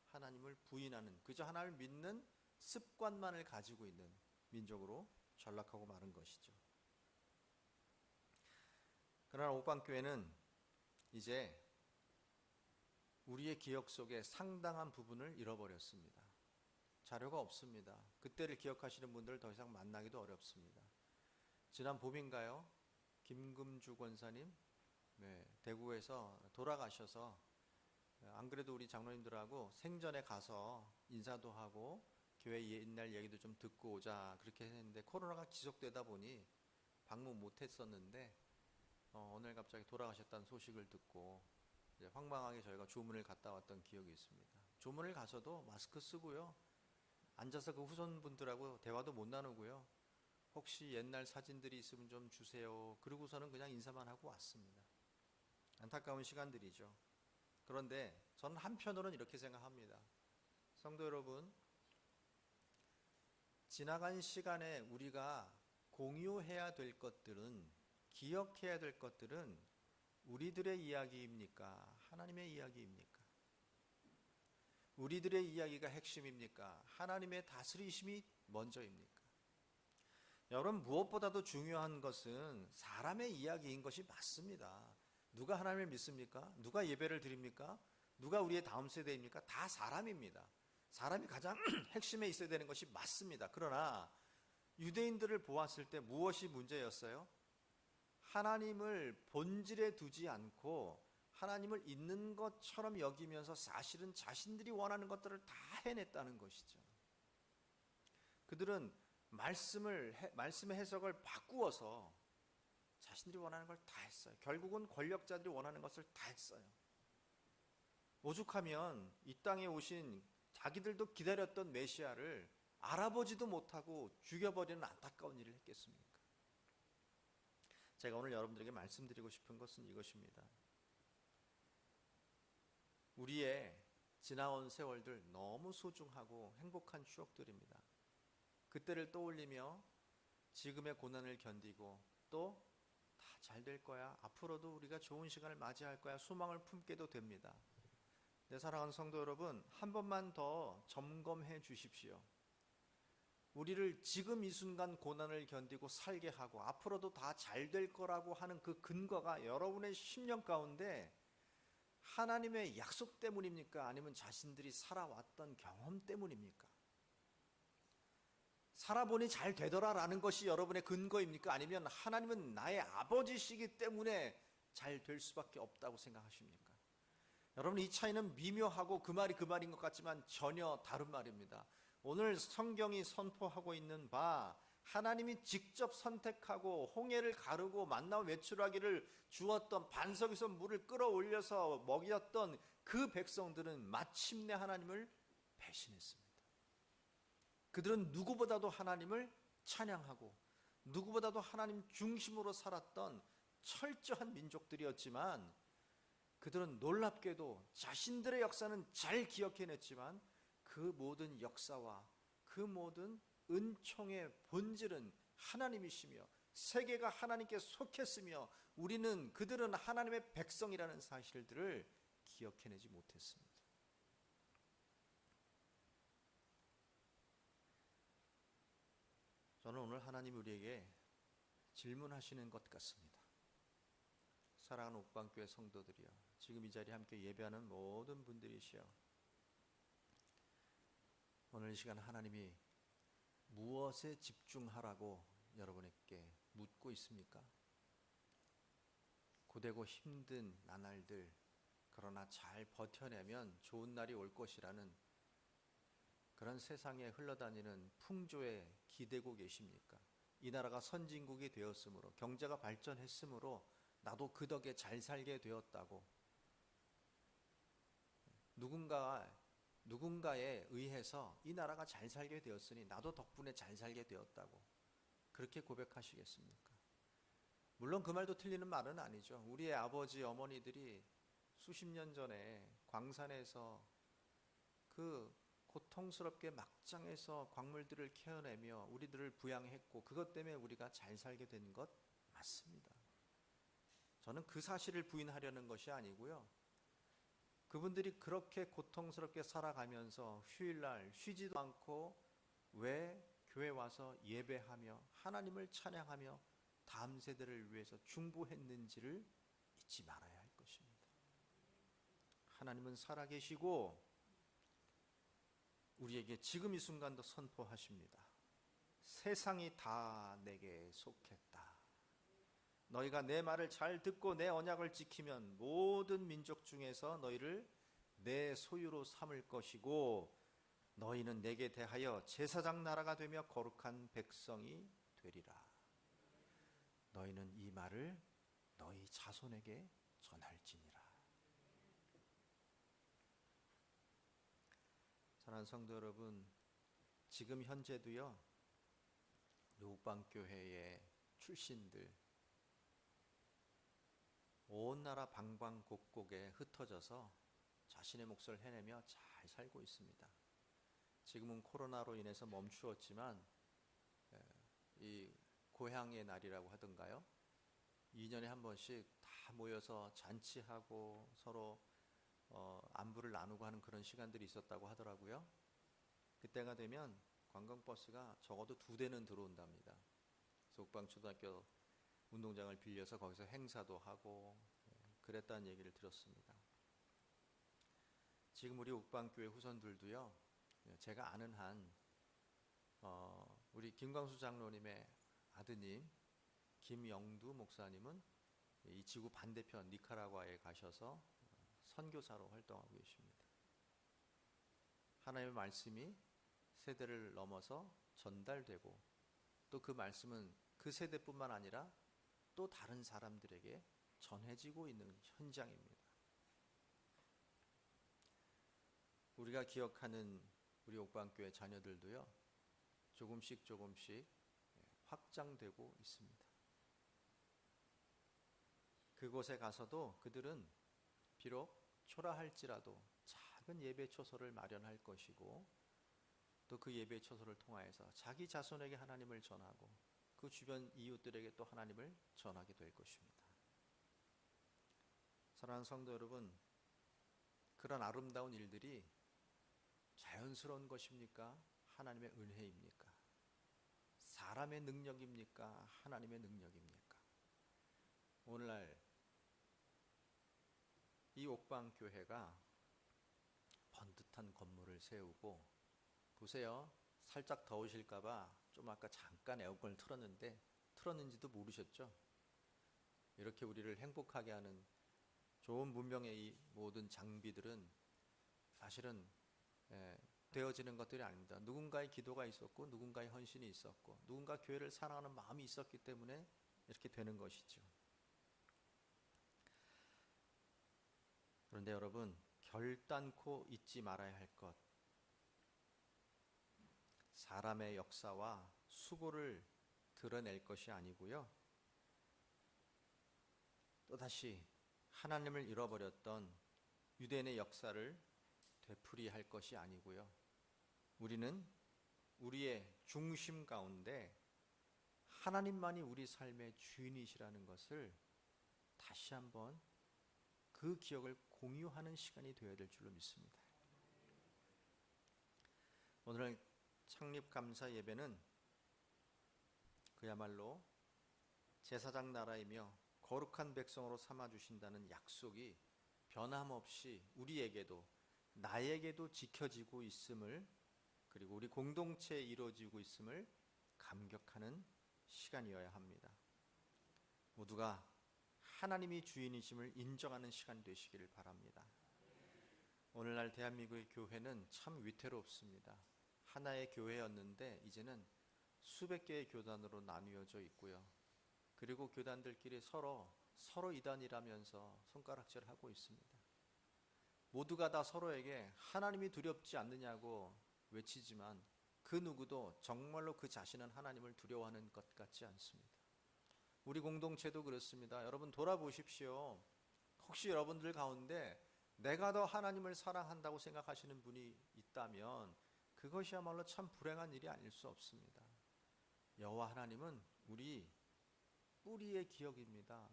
하나님을 부인하는, 그저 하나님을 믿는 습관만을 가지고 있는 민족으로 전락하고 마른 것이죠. 그러나 옥방교회는 이제 우리의 기억 속에 상당한 부분을 잃어버렸습니다. 자료가 없습니다. 그때를 기억하시는 분들을 더 이상 만나기도 어렵습니다. 지난 봄인가요? 김금주 권사님 대구에서 돌아가셔서, 안 그래도 우리 장로님들하고 생전에 가서 인사도 하고 교회 옛날 얘기도 좀 듣고 오자 그렇게 했는데 코로나가 지속되다 보니 방문 못했었는데 오늘 갑자기 돌아가셨다는 소식을 듣고 이제 황망하게 저희가 조문을 갔다 왔던 기억이 있습니다. 조문을 가서도 마스크 쓰고요, 앉아서 그 후손분들하고 대화도 못 나누고요. 혹시 옛날 사진들이 있으면 좀 주세요. 그러고서는 그냥 인사만 하고 왔습니다. 안타까운 시간들이죠. 그런데 저는 한편으로는 이렇게 생각합니다. 성도 여러분, 지나간 시간에 우리가 공유해야 될 것들은, 기억해야 될 것들은 우리들의 이야기입니까? 하나님의 이야기입니까? 우리들의 이야기가 핵심입니까? 하나님의 다스리심이 먼저입니까? 여러분, 무엇보다도 중요한 것은 사람의 이야기인 것이 맞습니다. 누가 하나님을 믿습니까? 누가 예배를 드립니까? 누가 우리의 다음 세대입니까? 다 사람입니다. 사람이 가장 핵심에 있어야 되는 것이 맞습니다. 그러나 유대인들을 보았을 때 무엇이 문제였어요? 하나님을 본질에 두지 않고 하나님을 있는 것처럼 여기면서 사실은 자신들이 원하는 것들을 다 해냈다는 것이죠. 그들은 말씀의 해석을 바꾸어서 자신들이 원하는 걸 다 했어요. 결국은 권력자들이 원하는 것을 다 했어요. 오죽하면 이 땅에 오신 자기들도 기다렸던 메시아를 알아보지도 못하고 죽여버리는 안타까운 일을 했겠습니까? 제가 오늘 여러분들에게 말씀드리고 싶은 것은 이것입니다. 우리의 지나온 세월들 너무 소중하고 행복한 추억들입니다. 그때를 떠올리며 지금의 고난을 견디고 또 다 잘 될 거야, 앞으로도 우리가 좋은 시간을 맞이할 거야, 소망을 품게도 됩니다. 내 사랑하는 성도 여러분, 한 번만 더 점검해 주십시오. 우리를 지금 이 순간 고난을 견디고 살게 하고 앞으로도 다 잘 될 거라고 하는 그 근거가 여러분의 심령 가운데 하나님의 약속 때문입니까? 아니면 자신들이 살아왔던 경험 때문입니까? 살아보니 잘 되더라라는 것이 여러분의 근거입니까? 아니면 하나님은 나의 아버지시기 때문에 잘 될 수밖에 없다고 생각하십니까? 여러분, 이 차이는 미묘하고 그 말이 그 말인 것 같지만 전혀 다른 말입니다. 오늘 성경이 선포하고 있는 바, 하나님이 직접 선택하고 홍해를 가르고 만나 외출하기를 주었던, 반석에서 물을 끌어올려서 먹였던 그 백성들은 마침내 하나님을 배신했습니다. 그들은 누구보다도 하나님을 찬양하고 누구보다도 하나님 중심으로 살았던 철저한 민족들이었지만, 그들은 놀랍게도 자신들의 역사는 잘 기억해냈지만 그 모든 역사와 그 모든 은총의 본질은 하나님이시며 세계가 하나님께 속했으며 그들은 하나님의 백성이라는 사실들을 기억해내지 못했습니다. 저는 오늘 하나님이 우리에게 질문하시는 것 같습니다. 사랑하는 옥방교회 성도들이여, 지금 이 자리에 함께 예배하는 모든 분들이시여, 오늘 이 시간 하나님이 무엇에 집중하라고 여러분에게 묻고 있습니까? 고되고 힘든 나날들, 그러나 잘 버텨내면 좋은 날이 올 것이라는 그런 세상에 흘러다니는 풍조에 기대고 계십니까? 이 나라가 선진국이 되었으므로, 경제가 발전했으므로 나도 그 덕에 잘 살게 되었다고, 누군가에 의해서 이 나라가 잘 살게 되었으니 나도 덕분에 잘 살게 되었다고 그렇게 고백하시겠습니까? 물론 그 말도 틀리는 말은 아니죠. 우리의 아버지 어머니들이 수십 년 전에 광산에서 그 고통스럽게 막장에서 광물들을 캐어내며 우리들을 부양했고, 그것 때문에 우리가 잘 살게 된 것 맞습니다. 저는 그 사실을 부인하려는 것이 아니고요, 그분들이 그렇게 고통스럽게 살아가면서 휴일날 쉬지도 않고 왜 교회 와서 예배하며 하나님을 찬양하며 다음 세대를 위해서 중보했는지를 잊지 말아야 할 것입니다. 하나님은 살아계시고 우리에게 지금 이 순간도 선포하십니다. 세상이 다 내게 속했다. 너희가 내 말을 잘 듣고 내 언약을 지키면 모든 민족 중에서 너희를 내 소유로 삼을 것이고 너희는 내게 대하여 제사장 나라가 되며 거룩한 백성이 되리라. 너희는 이 말을 너희 자손에게 전할지니라. 사랑하는 성도 여러분, 지금 현재도요, 옥방교회의 출신들 온 나라 방방곡곡에 흩어져서 자신의 몫을 해내며 잘 살고 있습니다. 지금은 코로나로 인해서 멈추었지만 이 고향의 날이라고 하던가요? 2년에 한 번씩 다 모여서 잔치하고 서로 안부를 나누고 하는 그런 시간들이 있었다고 하더라고요. 그때가 되면 관광버스가 적어도 2대는 들어온답니다. 그래서 옥방초등학교 운동장을 빌려서 거기서 행사도 하고 그랬다는 얘기를 들었습니다. 지금 우리 옥방교회 후손들도요, 제가 아는 한 우리 김광수 장로님의 아드님 김영두 목사님은 이 지구 반대편 니카라과에 가셔서 선교사로 활동하고 계십니다. 하나님의 말씀이 세대를 넘어서 전달되고 또 그 말씀은 그 세대뿐만 아니라 또 다른 사람들에게 전해지고 있는 현장입니다. 우리가 기억하는 우리 옥방교회 자녀들도요, 조금씩 확장되고 있습니다. 그곳에 가서도 그들은 비록 초라할지라도 작은 예배 초소를 마련할 것이고 또 그 예배 초소를 통하여서 자기 자손에게 하나님을 전하고 그 주변 이웃들에게 또 하나님을 전하게 될 것입니다. 사랑하는 성도 여러분, 그런 아름다운 일들이 자연스러운 것입니까? 하나님의 은혜입니까? 사람의 능력입니까? 하나님의 능력입니까? 오늘날 이 옥방교회가 번듯한 건물을 세우고, 보세요, 살짝 더우실까봐 좀 아까 잠깐 에어컨을 틀었는데 틀었는지도 모르셨죠? 이렇게 우리를 행복하게 하는 좋은 문명의 이 모든 장비들은 사실은 되어지는 것들이 아닙니다. 누군가의 기도가 있었고 누군가의 헌신이 있었고 누군가 교회를 사랑하는 마음이 있었기 때문에 이렇게 되는 것이죠. 그런데 여러분, 결단코 잊지 말아야 할 것, 사람의 역사와 수고를 드러낼 것이 아니고요, 또다시 하나님을 잃어버렸던 유대인의 역사를 되풀이할 것이 아니고요, 우리는 우리의 중심 가운데 하나님만이 우리 삶의 주인이시라는 것을 다시 한번 그 기억을 공유하는 시간이 되어야 될 줄로 믿습니다. 오늘 창립감사 예배는 그야말로 제사장 나라이며 거룩한 백성으로 삼아주신다는 약속이 변함없이 우리에게도 나에게도 지켜지고 있음을, 그리고 우리 공동체에 이루어지고 있음을 감격하는 시간이어야 합니다. 모두가 하나님이 주인이심을 인정하는 시간 되시기를 바랍니다. 오늘날 대한민국의 교회는 참 위태롭습니다. 하나의 교회였는데 이제는 수백 개의 교단으로 나뉘어져 있고요. 그리고 교단들끼리 서로 이단이라면서 손가락질을 하고 있습니다. 모두가 다 서로에게 하나님이 두렵지 않느냐고 외치지만 그 누구도 정말로 그 자신은 하나님을 두려워하는 것 같지 않습니다. 우리 공동체도 그렇습니다. 여러분 돌아보십시오. 혹시 여러분들 가운데 내가 더 하나님을 사랑한다고 생각하시는 분이 있다면 그것이야말로 참 불행한 일이 아닐 수 없습니다. 여호와 하나님은 우리 뿌리의 기억입니다.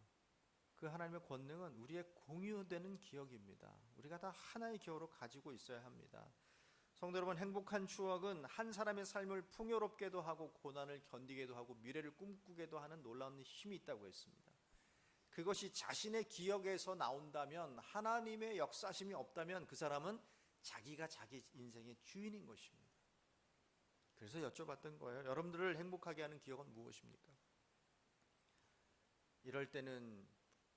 그 하나님의 권능은 우리의 공유되는 기억입니다. 우리가 다 하나의 기억으로 가지고 있어야 합니다. 성도 여러분, 행복한 추억은 한 사람의 삶을 풍요롭게도 하고 고난을 견디게도 하고 미래를 꿈꾸게도 하는 놀라운 힘이 있다고 했습니다. 그것이 자신의 기억에서 나온다면, 하나님의 역사심이 없다면 그 사람은 자기가 자기 인생의 주인인 것입니다. 그래서 여쭤봤던 거예요. 여러분들을 행복하게 하는 기억은 무엇입니까? 이럴 때는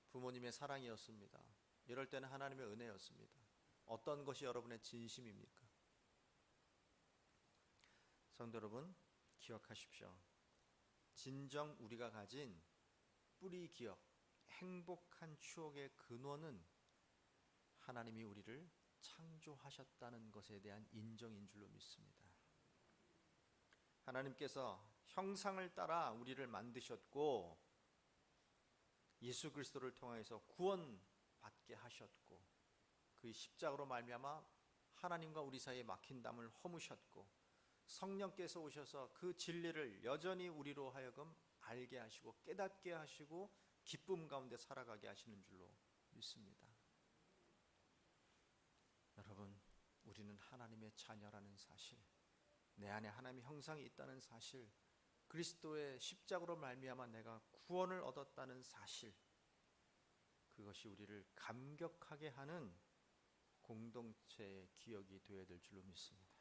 부모님의 사랑이었습니다. 이럴 때는 하나님의 은혜였습니다. 어떤 것이 여러분의 진심입니까? 성도 여러분, 기억하십시오. 진정 우리가 가진 뿌리 기억, 행복한 추억의 근원은 하나님이 우리를 창조하셨다는 것에 대한 인정인 줄로 믿습니다. 하나님께서 형상을 따라 우리를 만드셨고 예수 그리스도를 통해서 구원받게 하셨고 그 십자가로 말미암아 하나님과 우리 사이에 막힌 담을 허무셨고 성령께서 오셔서 그 진리를 여전히 우리로 하여금 알게 하시고 깨닫게 하시고 기쁨 가운데 살아가게 하시는 줄로 믿습니다. 여러분, 우리는 하나님의 자녀라는 사실, 내 안에 하나님의 형상이 있다는 사실, 그리스도의 십자가로 말미암아 내가 구원을 얻었다는 사실, 그것이 우리를 감격하게 하는 공동체의 기억이 되어야 될 줄로 믿습니다.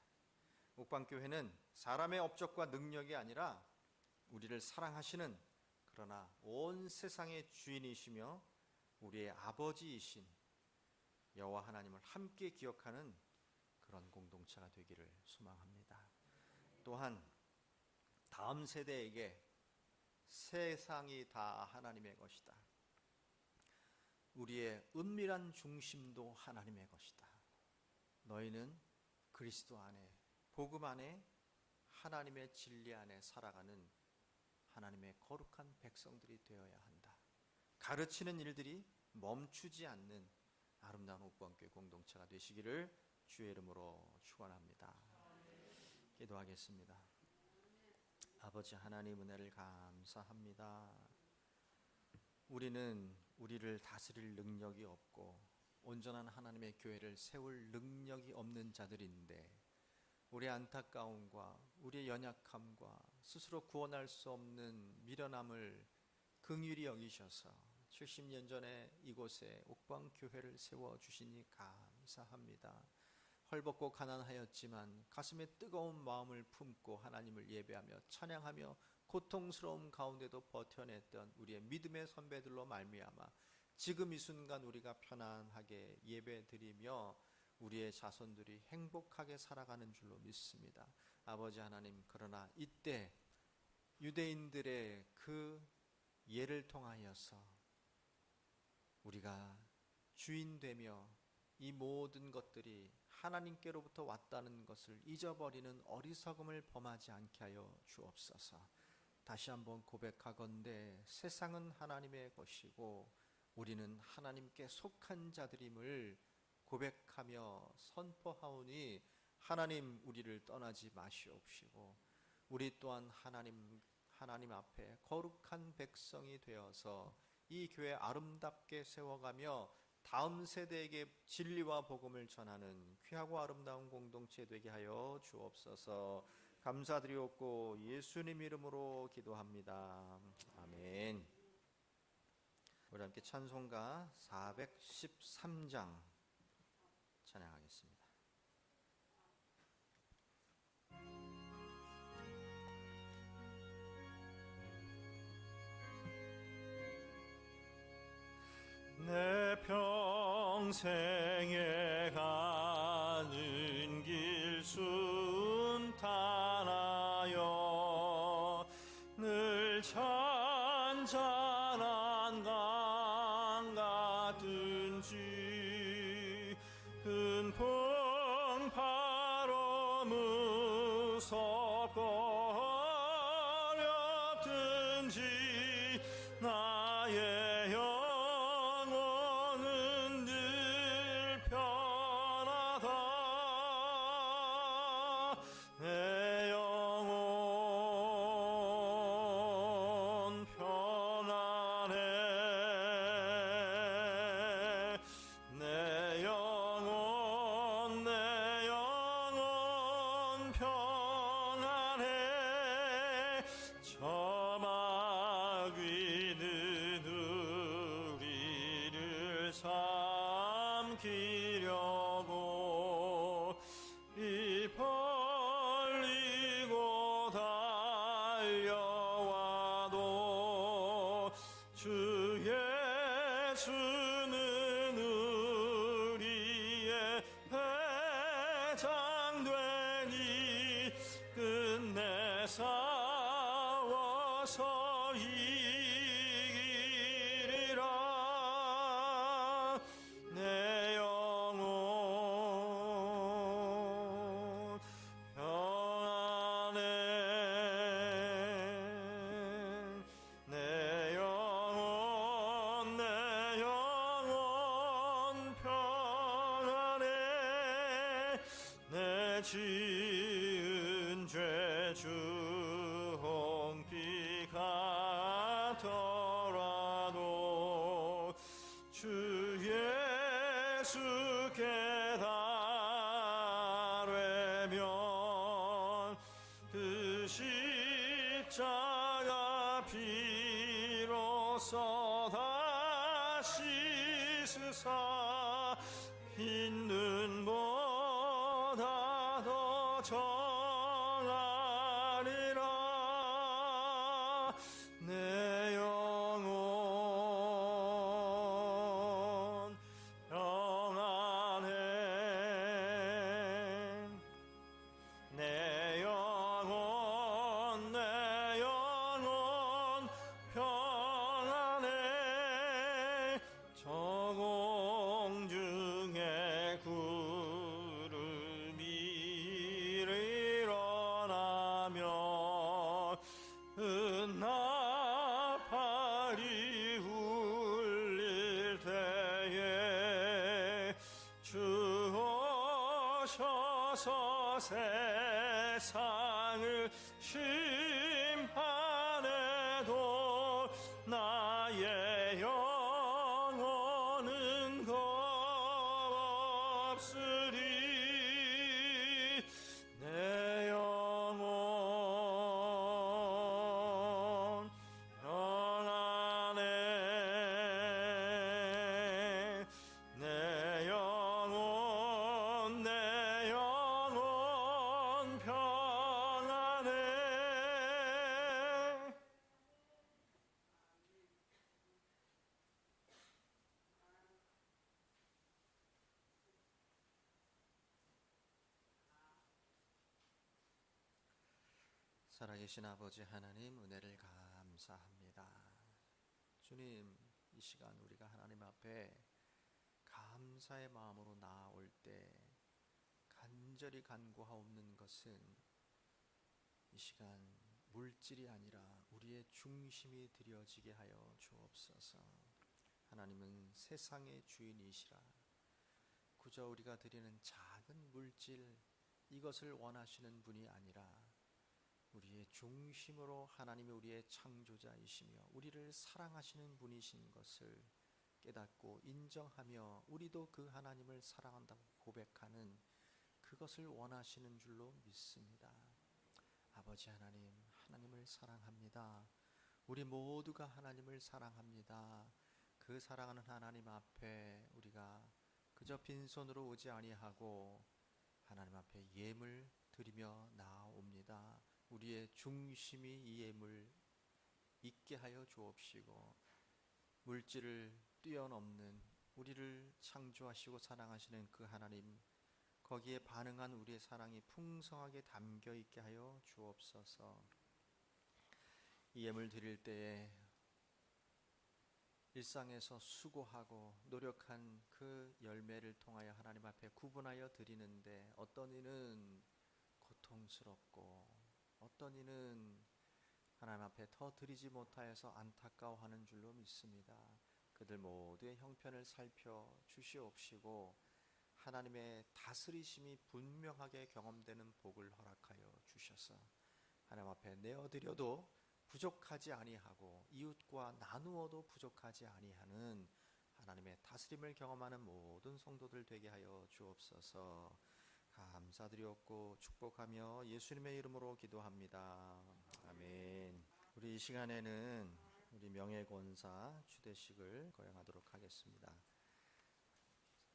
옥방교회는 사람의 업적과 능력이 아니라 우리를 사랑하시는, 그러나 온 세상의 주인이시며 우리의 아버지이신 여호와 하나님을 함께 기억하는 그런 공동체가 되기를 소망합니다. 또한 다음 세대에게 세상이 다 하나님의 것이다, 우리의 은밀한 중심도 하나님의 것이다, 너희는 그리스도 안에, 복음 안에, 하나님의 진리 안에 살아가는 하나님의 거룩한 백성들이 되어야 한다, 가르치는 일들이 멈추지 않는 아름다운 옥방교회 공동체가 되시기를 주의 이름으로 축원합니다. 기도하겠습니다. 아버지 하나님, 은혜를 감사합니다. 우리는 우리를 다스릴 능력이 없고 온전한 하나님의 교회를 세울 능력이 없는 자들인데, 우리의 안타까움과 우리의 연약함과 스스로 구원할 수 없는 미련함을 긍휼히 여기셔서 70년 전에 이곳에 옥방교회를 세워주시니 감사합니다. 헐벗고 가난하였지만 가슴에 뜨거운 마음을 품고 하나님을 예배하며 찬양하며 고통스러움 가운데도 버텨냈던 우리의 믿음의 선배들로 말미암아 지금 이 순간 우리가 편안하게 예배드리며 우리의 자손들이 행복하게 살아가는 줄로 믿습니다. 아버지 하나님, 그러나 이때 유대인들의 그 예를 통하여서 우리가 주인되며 이 모든 것들이 하나님께로부터 왔다는 것을 잊어버리는 어리석음을 범하지 않게 하여 주옵소서. 다시 한번 고백하건대 세상은 하나님의 것이고 우리는 하나님께 속한 자들임을 고백하며 선포하오니, 하나님 우리를 떠나지 마시옵시고 우리 또한 하나님 앞에 거룩한 백성이 되어서 이 교회 아름답게 세워가며 다음 세대에게 진리와 복음을 전하는 귀하고 아름다운 공동체 되게 하여 주옵소서. 감사드리옵고 예수님 이름으로 기도합니다. 아멘. 우리 함께 찬송가 413장 찬양하겠습니다.
내 평생에 가는 길 순탄하여 늘 잔잔한 강 같은지 큰 풍파로 무섭고 어렵든지 나의 영혼은 늘 편하다. 내 영혼 편안해. 내 영혼 편안해. 저막 위는 우리를 삼키려고 이 벌리고 달려와도 주 예수는 우리의 배장되니 끝내 싸워서 이기리라. 내 영혼 편안해. 지은 죄 주홍빛 같더라도 주 예수께 달래면 그 십자가 피로써 다 씻으사 있는 보다 더 정하리라. 내 영혼 평안해. 내 영혼 평안해. 저공중에 구름이 일어나며 은나팔이 울릴 때에 주 오셔서 세상을 심판해도 나의 영혼은 겁없으리. 내 영혼 평안해. 내 영혼 평안해.
살아계신 아버지 하나님, 은혜를 감사합니다. 주님, 이 시간 우리가 하나님 앞에 감사의 마음으로 나아올 때 간절히 간구하옵는 것은 이 시간 물질이 아니라 우리의 중심이 드려지게 하여 주옵소서. 하나님은 세상의 주인이시라. 그저 우리가 드리는 작은 물질, 이것을 원하시는 분이 아니라 우리의 중심으로 하나님이 우리의 창조자이시며 우리를 사랑하시는 분이신 것을 깨닫고 인정하며 우리도 그 하나님을 사랑한다고 고백하는 그것을 원하시는 줄로 믿습니다. 아버지 하나님, 하나님을 사랑합니다. 우리 모두가 하나님을 사랑합니다. 그 사랑하는 하나님 앞에 우리가 그저 빈손으로 오지 아니하고 하나님 앞에 예물 드리며 나아옵니다. 우리의 중심이 이 예물 있게 하여 주옵시고 물질을 뛰어넘는 우리를 창조하시고 사랑하시는 그 하나님, 거기에 반응한 우리의 사랑이 풍성하게 담겨 있게 하여 주옵소서. 이 예물 드릴 때에 일상에서 수고하고 노력한 그 열매를 통하여 하나님 앞에 구분하여 드리는데 어떤 이는 고통스럽고 어떤 이는 하나님 앞에 더 드리지 못하여서 안타까워하는 줄로 믿습니다. 그들 모두의 형편을 살펴 주시옵시고 하나님의 다스리심이 분명하게 경험되는 복을 허락하여 주셔서 하나님 앞에 내어드려도 부족하지 아니하고 이웃과 나누어도 부족하지 아니하는 하나님의 다스림을 경험하는 모든 성도들 되게 하여 주옵소서. 감사드리옵고 축복하며 예수님의 이름으로 기도합니다. 아멘. 우리 이 시간에는 우리 명예권사 추대식을 거행하도록 하겠습니다.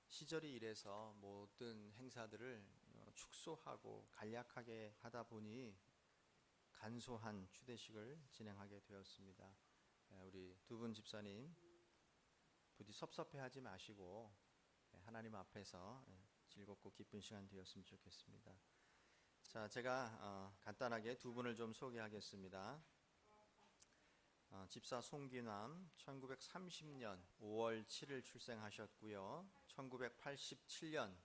시절이 이래서 모든 행사들을 축소하고 간략하게 하다 보니 간소한 추대식을 진행하게 되었습니다. 우리 두 분 집사님 부디 섭섭해하지 마시고 하나님 앞에서 즐겁고 기쁜 시간 되었으면 좋겠습니다. 자, 제가 간단하게 두 분을 좀 소개하겠습니다. 집사 송기남 1930년 5월 7일 출생하셨고요. 1987년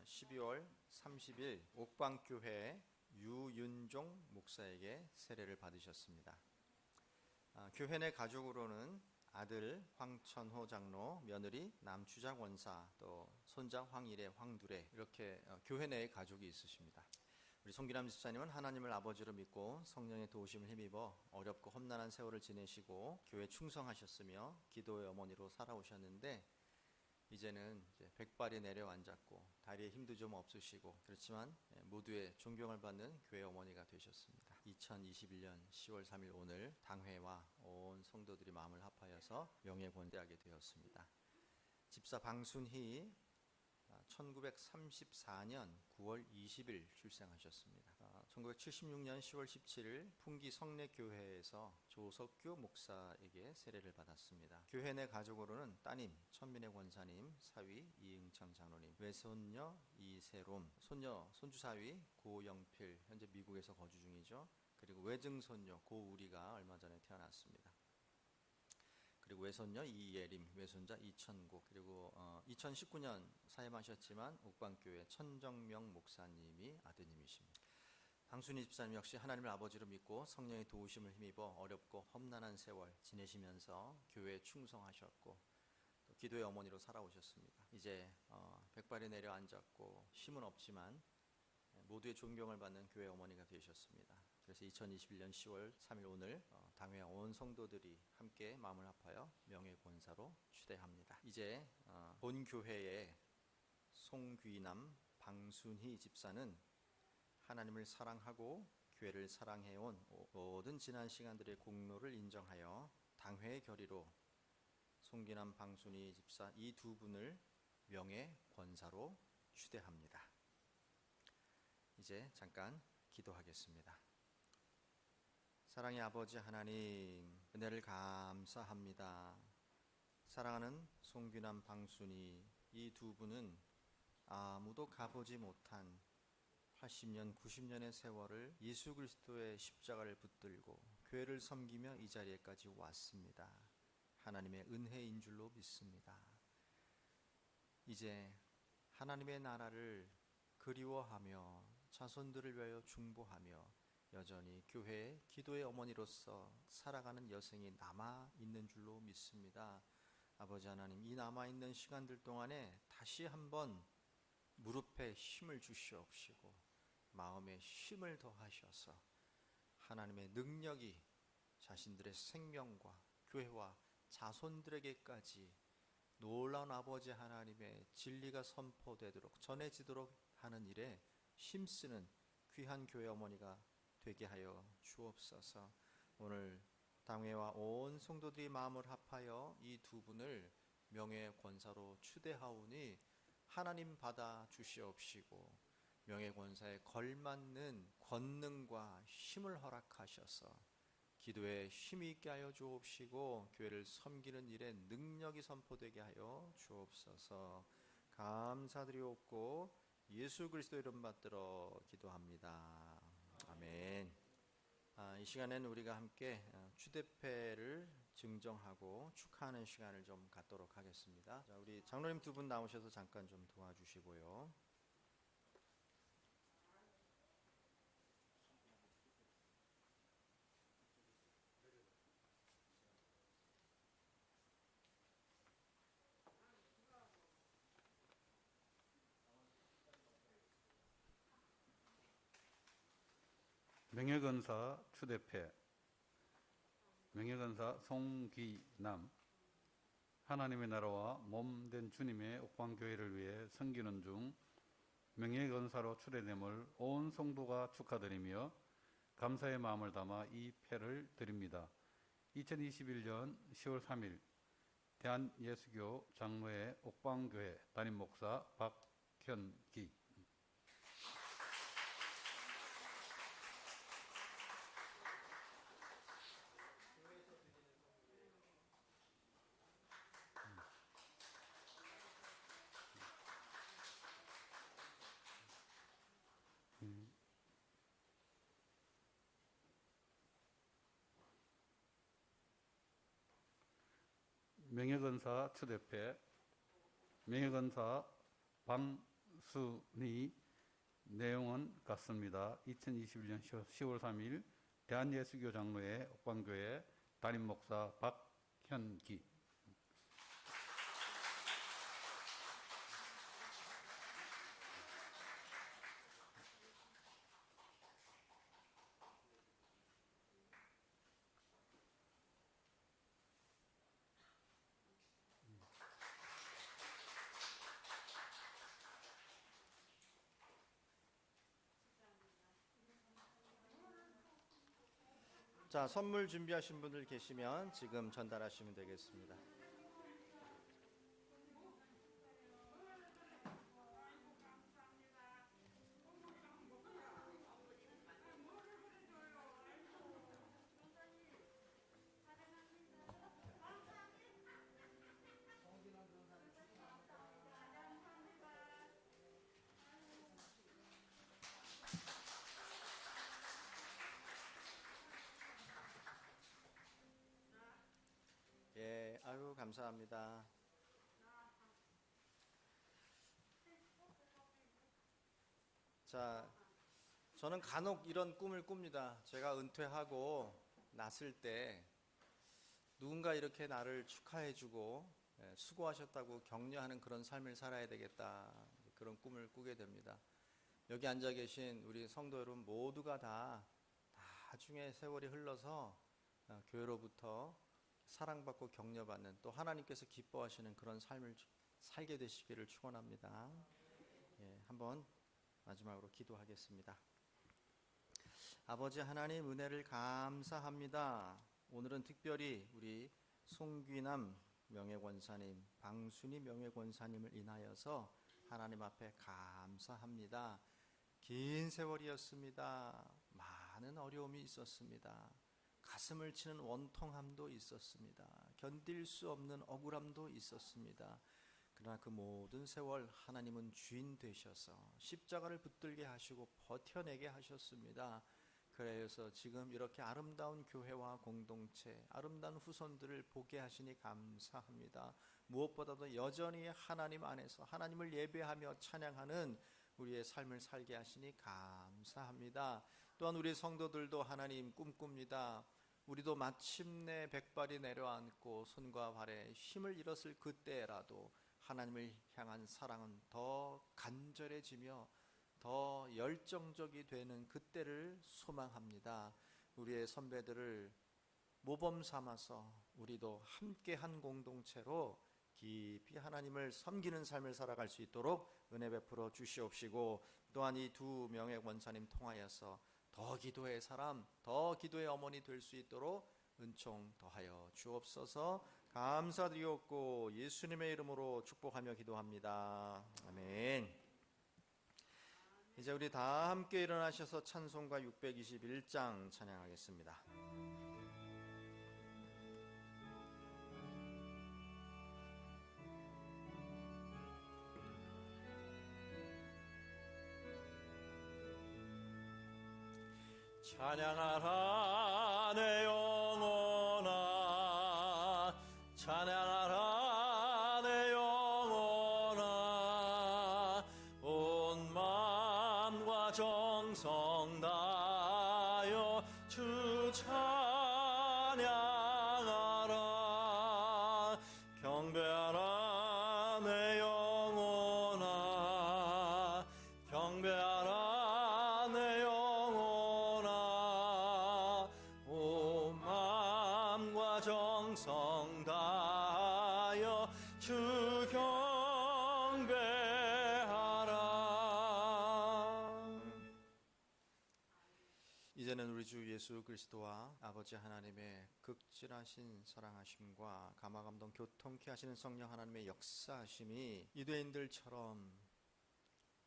12월 30일 옥방교회 유윤종 목사에게 세례를 받으셨습니다. 교회 내 가족으로는 아들 황천호 장로, 며느리 남추장 원사, 또 손자 황일애, 황두래 이렇게 교회 내에 가족이 있으십니다. 우리 송기남 집사님은 하나님을 아버지로 믿고 성령의 도우심을 힘입어 어렵고 험난한 세월을 지내시고 교회 충성하셨으며 기도의 어머니로 살아오셨는데 이제는 백발이 내려앉았고 다리에 힘도 좀 없으시고 그렇지만 모두의 존경을 받는 교회 어머니가 되셨습니다. 2021년 10월 3일 오늘 당회와 온 성도들이 마음을 합하여서 명예권대하게 되었습니다. 집사 방순희 1934년 9월 20일 출생하셨습니다. 1976년 10월 17일 풍기 성례교회에서 조석규 목사에게 세례를 받았습니다. 교회 내 가족으로는 따님 천민혜 권사님, 사위 이응창 장로님, 외손녀 이세롬, 손주 사위 고영필 현재 미국에서 거주 중이죠. 그리고 외증손녀 고우리가 얼마 전에 태어났습니다. 그리고 외손녀 이예림, 외손자 이천국, 그리고 2019년 사임하셨지만 옥방교회 천정명 목사님이 아드님이십니다. 방순희 집사님 역시 하나님을 아버지로 믿고 성령의 도우심을 힘입어 어렵고 험난한 세월 지내시면서 교회에 충성하셨고 또 기도의 어머니로 살아오셨습니다. 이제 백발이 내려앉았고 힘은 없지만 모두의 존경을 받는 교회 어머니가 되셨습니다. 그래서 2021년 10월 3일 오늘 당회와 온 성도들이 함께 마음을 합하여 명예권사로 추대합니다. 이제 본 교회의 송귀남 방순희 집사는 하나님을 사랑하고 교회를 사랑해온 모든 지난 시간들의 공로를 인정하여 당회의 결의로 송귀남 방순희 집사 이 두 분을 명예권사로 추대합니다. 이제 잠깐 기도하겠습니다. 사랑의 아버지 하나님, 은혜를 감사합니다. 사랑하는 송귀남 방순희 이 두 분은 아무도 가보지 못한 80년, 90년의 세월을 예수 그리스도의 십자가를 붙들고 교회를 섬기며 이 자리에까지 왔습니다. 하나님의 은혜인 줄로 믿습니다. 이제 하나님의 나라를 그리워하며 자손들을 위하여 중보하며 여전히 교회의 기도의 어머니로서 살아가는 여생이 남아있는 줄로 믿습니다. 아버지 하나님, 이 남아있는 시간들 동안에 다시 한번 무릎에 힘을 주시옵시고 마음에 힘을 더하셔서 하나님의 능력이 자신들의 생명과 교회와 자손들에게까지 놀라운 아버지 하나님의 진리가 선포되도록 전해지도록 하는 일에 힘쓰는 귀한 교회 어머니가 되게 하여 주옵소서. 오늘 당회와 온 성도들이 마음을 합하여 이 두 분을 명예권사로 추대하오니 하나님 받아 주시옵시고 명예권사에 걸맞는 권능과 힘을 허락하셔서 기도에 힘이 있게 하여 주옵시고 교회를 섬기는 일에 능력이 선포되게 하여 주옵소서. 감사드리옵고 예수 그리스도 이름 받들어 기도합니다. 아멘. 이 시간에는 우리가 함께 추대패를 증정하고 축하하는 시간을 좀 갖도록 하겠습니다. 자, 우리 장로님 두 분 나오셔서 잠깐 좀 도와주시고요.
명예건사 추대패 명예건사 송귀남 하나님의 나라와 몸된 주님의 옥방교회를 위해 섬기는 중 명예건사로 추대됨을 온 성도가 축하드리며 감사의 마음을 담아 이 패를 드립니다. 2021년 10월 3일 대한예수교 장로회 옥방교회 담임목사 박현기. 명예건사 추대패 명예건사 방순희. 내용은 같습니다. 2021년 10월 3일 대한예수교 장로회 옥방교회 담임목사 박현기.
자, 선물 준비하신 분들 계시면 지금 전달하시면 되겠습니다. 예, 아유 감사합니다. 자, 저는 간혹 이런 꿈을 꿉니다. 제가 은퇴하고 났을 때 누군가 이렇게 나를 축하해주고 수고하셨다고 격려하는 그런 삶을 살아야 되겠다. 그런 꿈을 꾸게 됩니다. 여기 앉아 계신 우리 성도 여러분 모두가 다 나중에 세월이 흘러서 교회로부터 사랑받고 격려받는 또 하나님께서 기뻐하시는 그런 삶을 살게 되시기를 축원합니다. 예, 한번 마지막으로 기도하겠습니다. 아버지 하나님 은혜를 감사합니다. 오늘은 특별히 우리 송귀남 명예권사님, 방순희 명예권사님을 인하여서 하나님 앞에 감사합니다. 긴 세월이었습니다. 많은 어려움이 있었습니다. 가슴을 치는 원통함도 있었습니다. 견딜 수 없는 억울함도 있었습니다. 그러나 그 모든 세월 하나님은 주인 되셔서 십자가를 붙들게 하시고 버텨내게 하셨습니다. 그래서 지금 이렇게 아름다운 교회와 공동체, 아름다운 후손들을 보게 하시니 감사합니다. 무엇보다도 여전히 하나님 안에서 하나님을 예배하며 찬양하는 우리의 삶을 살게 하시니 감사합니다. 또한 우리 성도들도 하나님 꿈꿉니다. 우리도 마침내 백발이 내려앉고 손과 발에 힘을 잃었을 그때라도 하나님을 향한 사랑은 더 간절해지며 더 열정적이 되는 그때를 소망합니다. 우리의 선배들을 모범 삼아서 우리도 함께 한 공동체로 깊이 하나님을 섬기는 삶을 살아갈 수 있도록 은혜 베풀어 주시옵시고, 또한 이 두 명의 권사님 통하여서 더 기도의 사람, 더 기도의 어머니 될 수 있도록 은총 더하여 주옵소서. 감사드리옵고 예수님의 이름으로 축복하며 기도합니다. 아멘. 이제 우리 다 함께 일어나셔서 찬송가 621장 찬양하겠습니다.
찬양하라 내 영혼아, 찬양하라 내 영혼아, 온 마음과 정성 다하여 주 찬양하라. 경배하라 내 영혼아, 경배하라 내 영혼아, 온 마음과 정성 다하여 주 경배하라.
이제는 우리 주 예수 그리스도와 아버지 하나님의 극진하신 사랑하심과 감화감동 교통케 하시는 성령 하나님의 역사하심이 유대인들처럼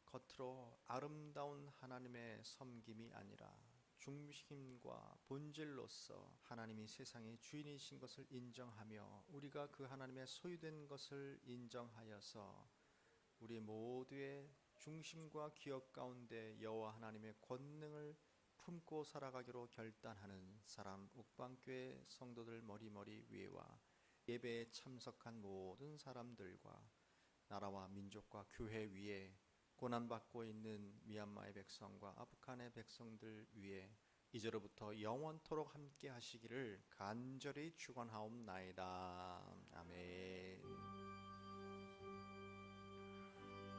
겉으로 아름다운 하나님의 섬김이 아니라 중심과 본질로서 하나님이 세상의 주인이신 것을 인정하며 우리가 그 하나님의 소유된 것을 인정하여서 우리 모두의 중심과 기억 가운데 여호와 하나님의 권능을 품고 살아가기로 결단하는 사람 옥방교회 성도들 머리머리 위에와 예배에 참석한 모든 사람들과 나라와 민족과 교회 위에 고난받고 있는 미얀마의 백성과 아프간의 백성들 위에 이제로부터 영원토록 함께 하시기를 간절히 축원하옵나이다. 아멘.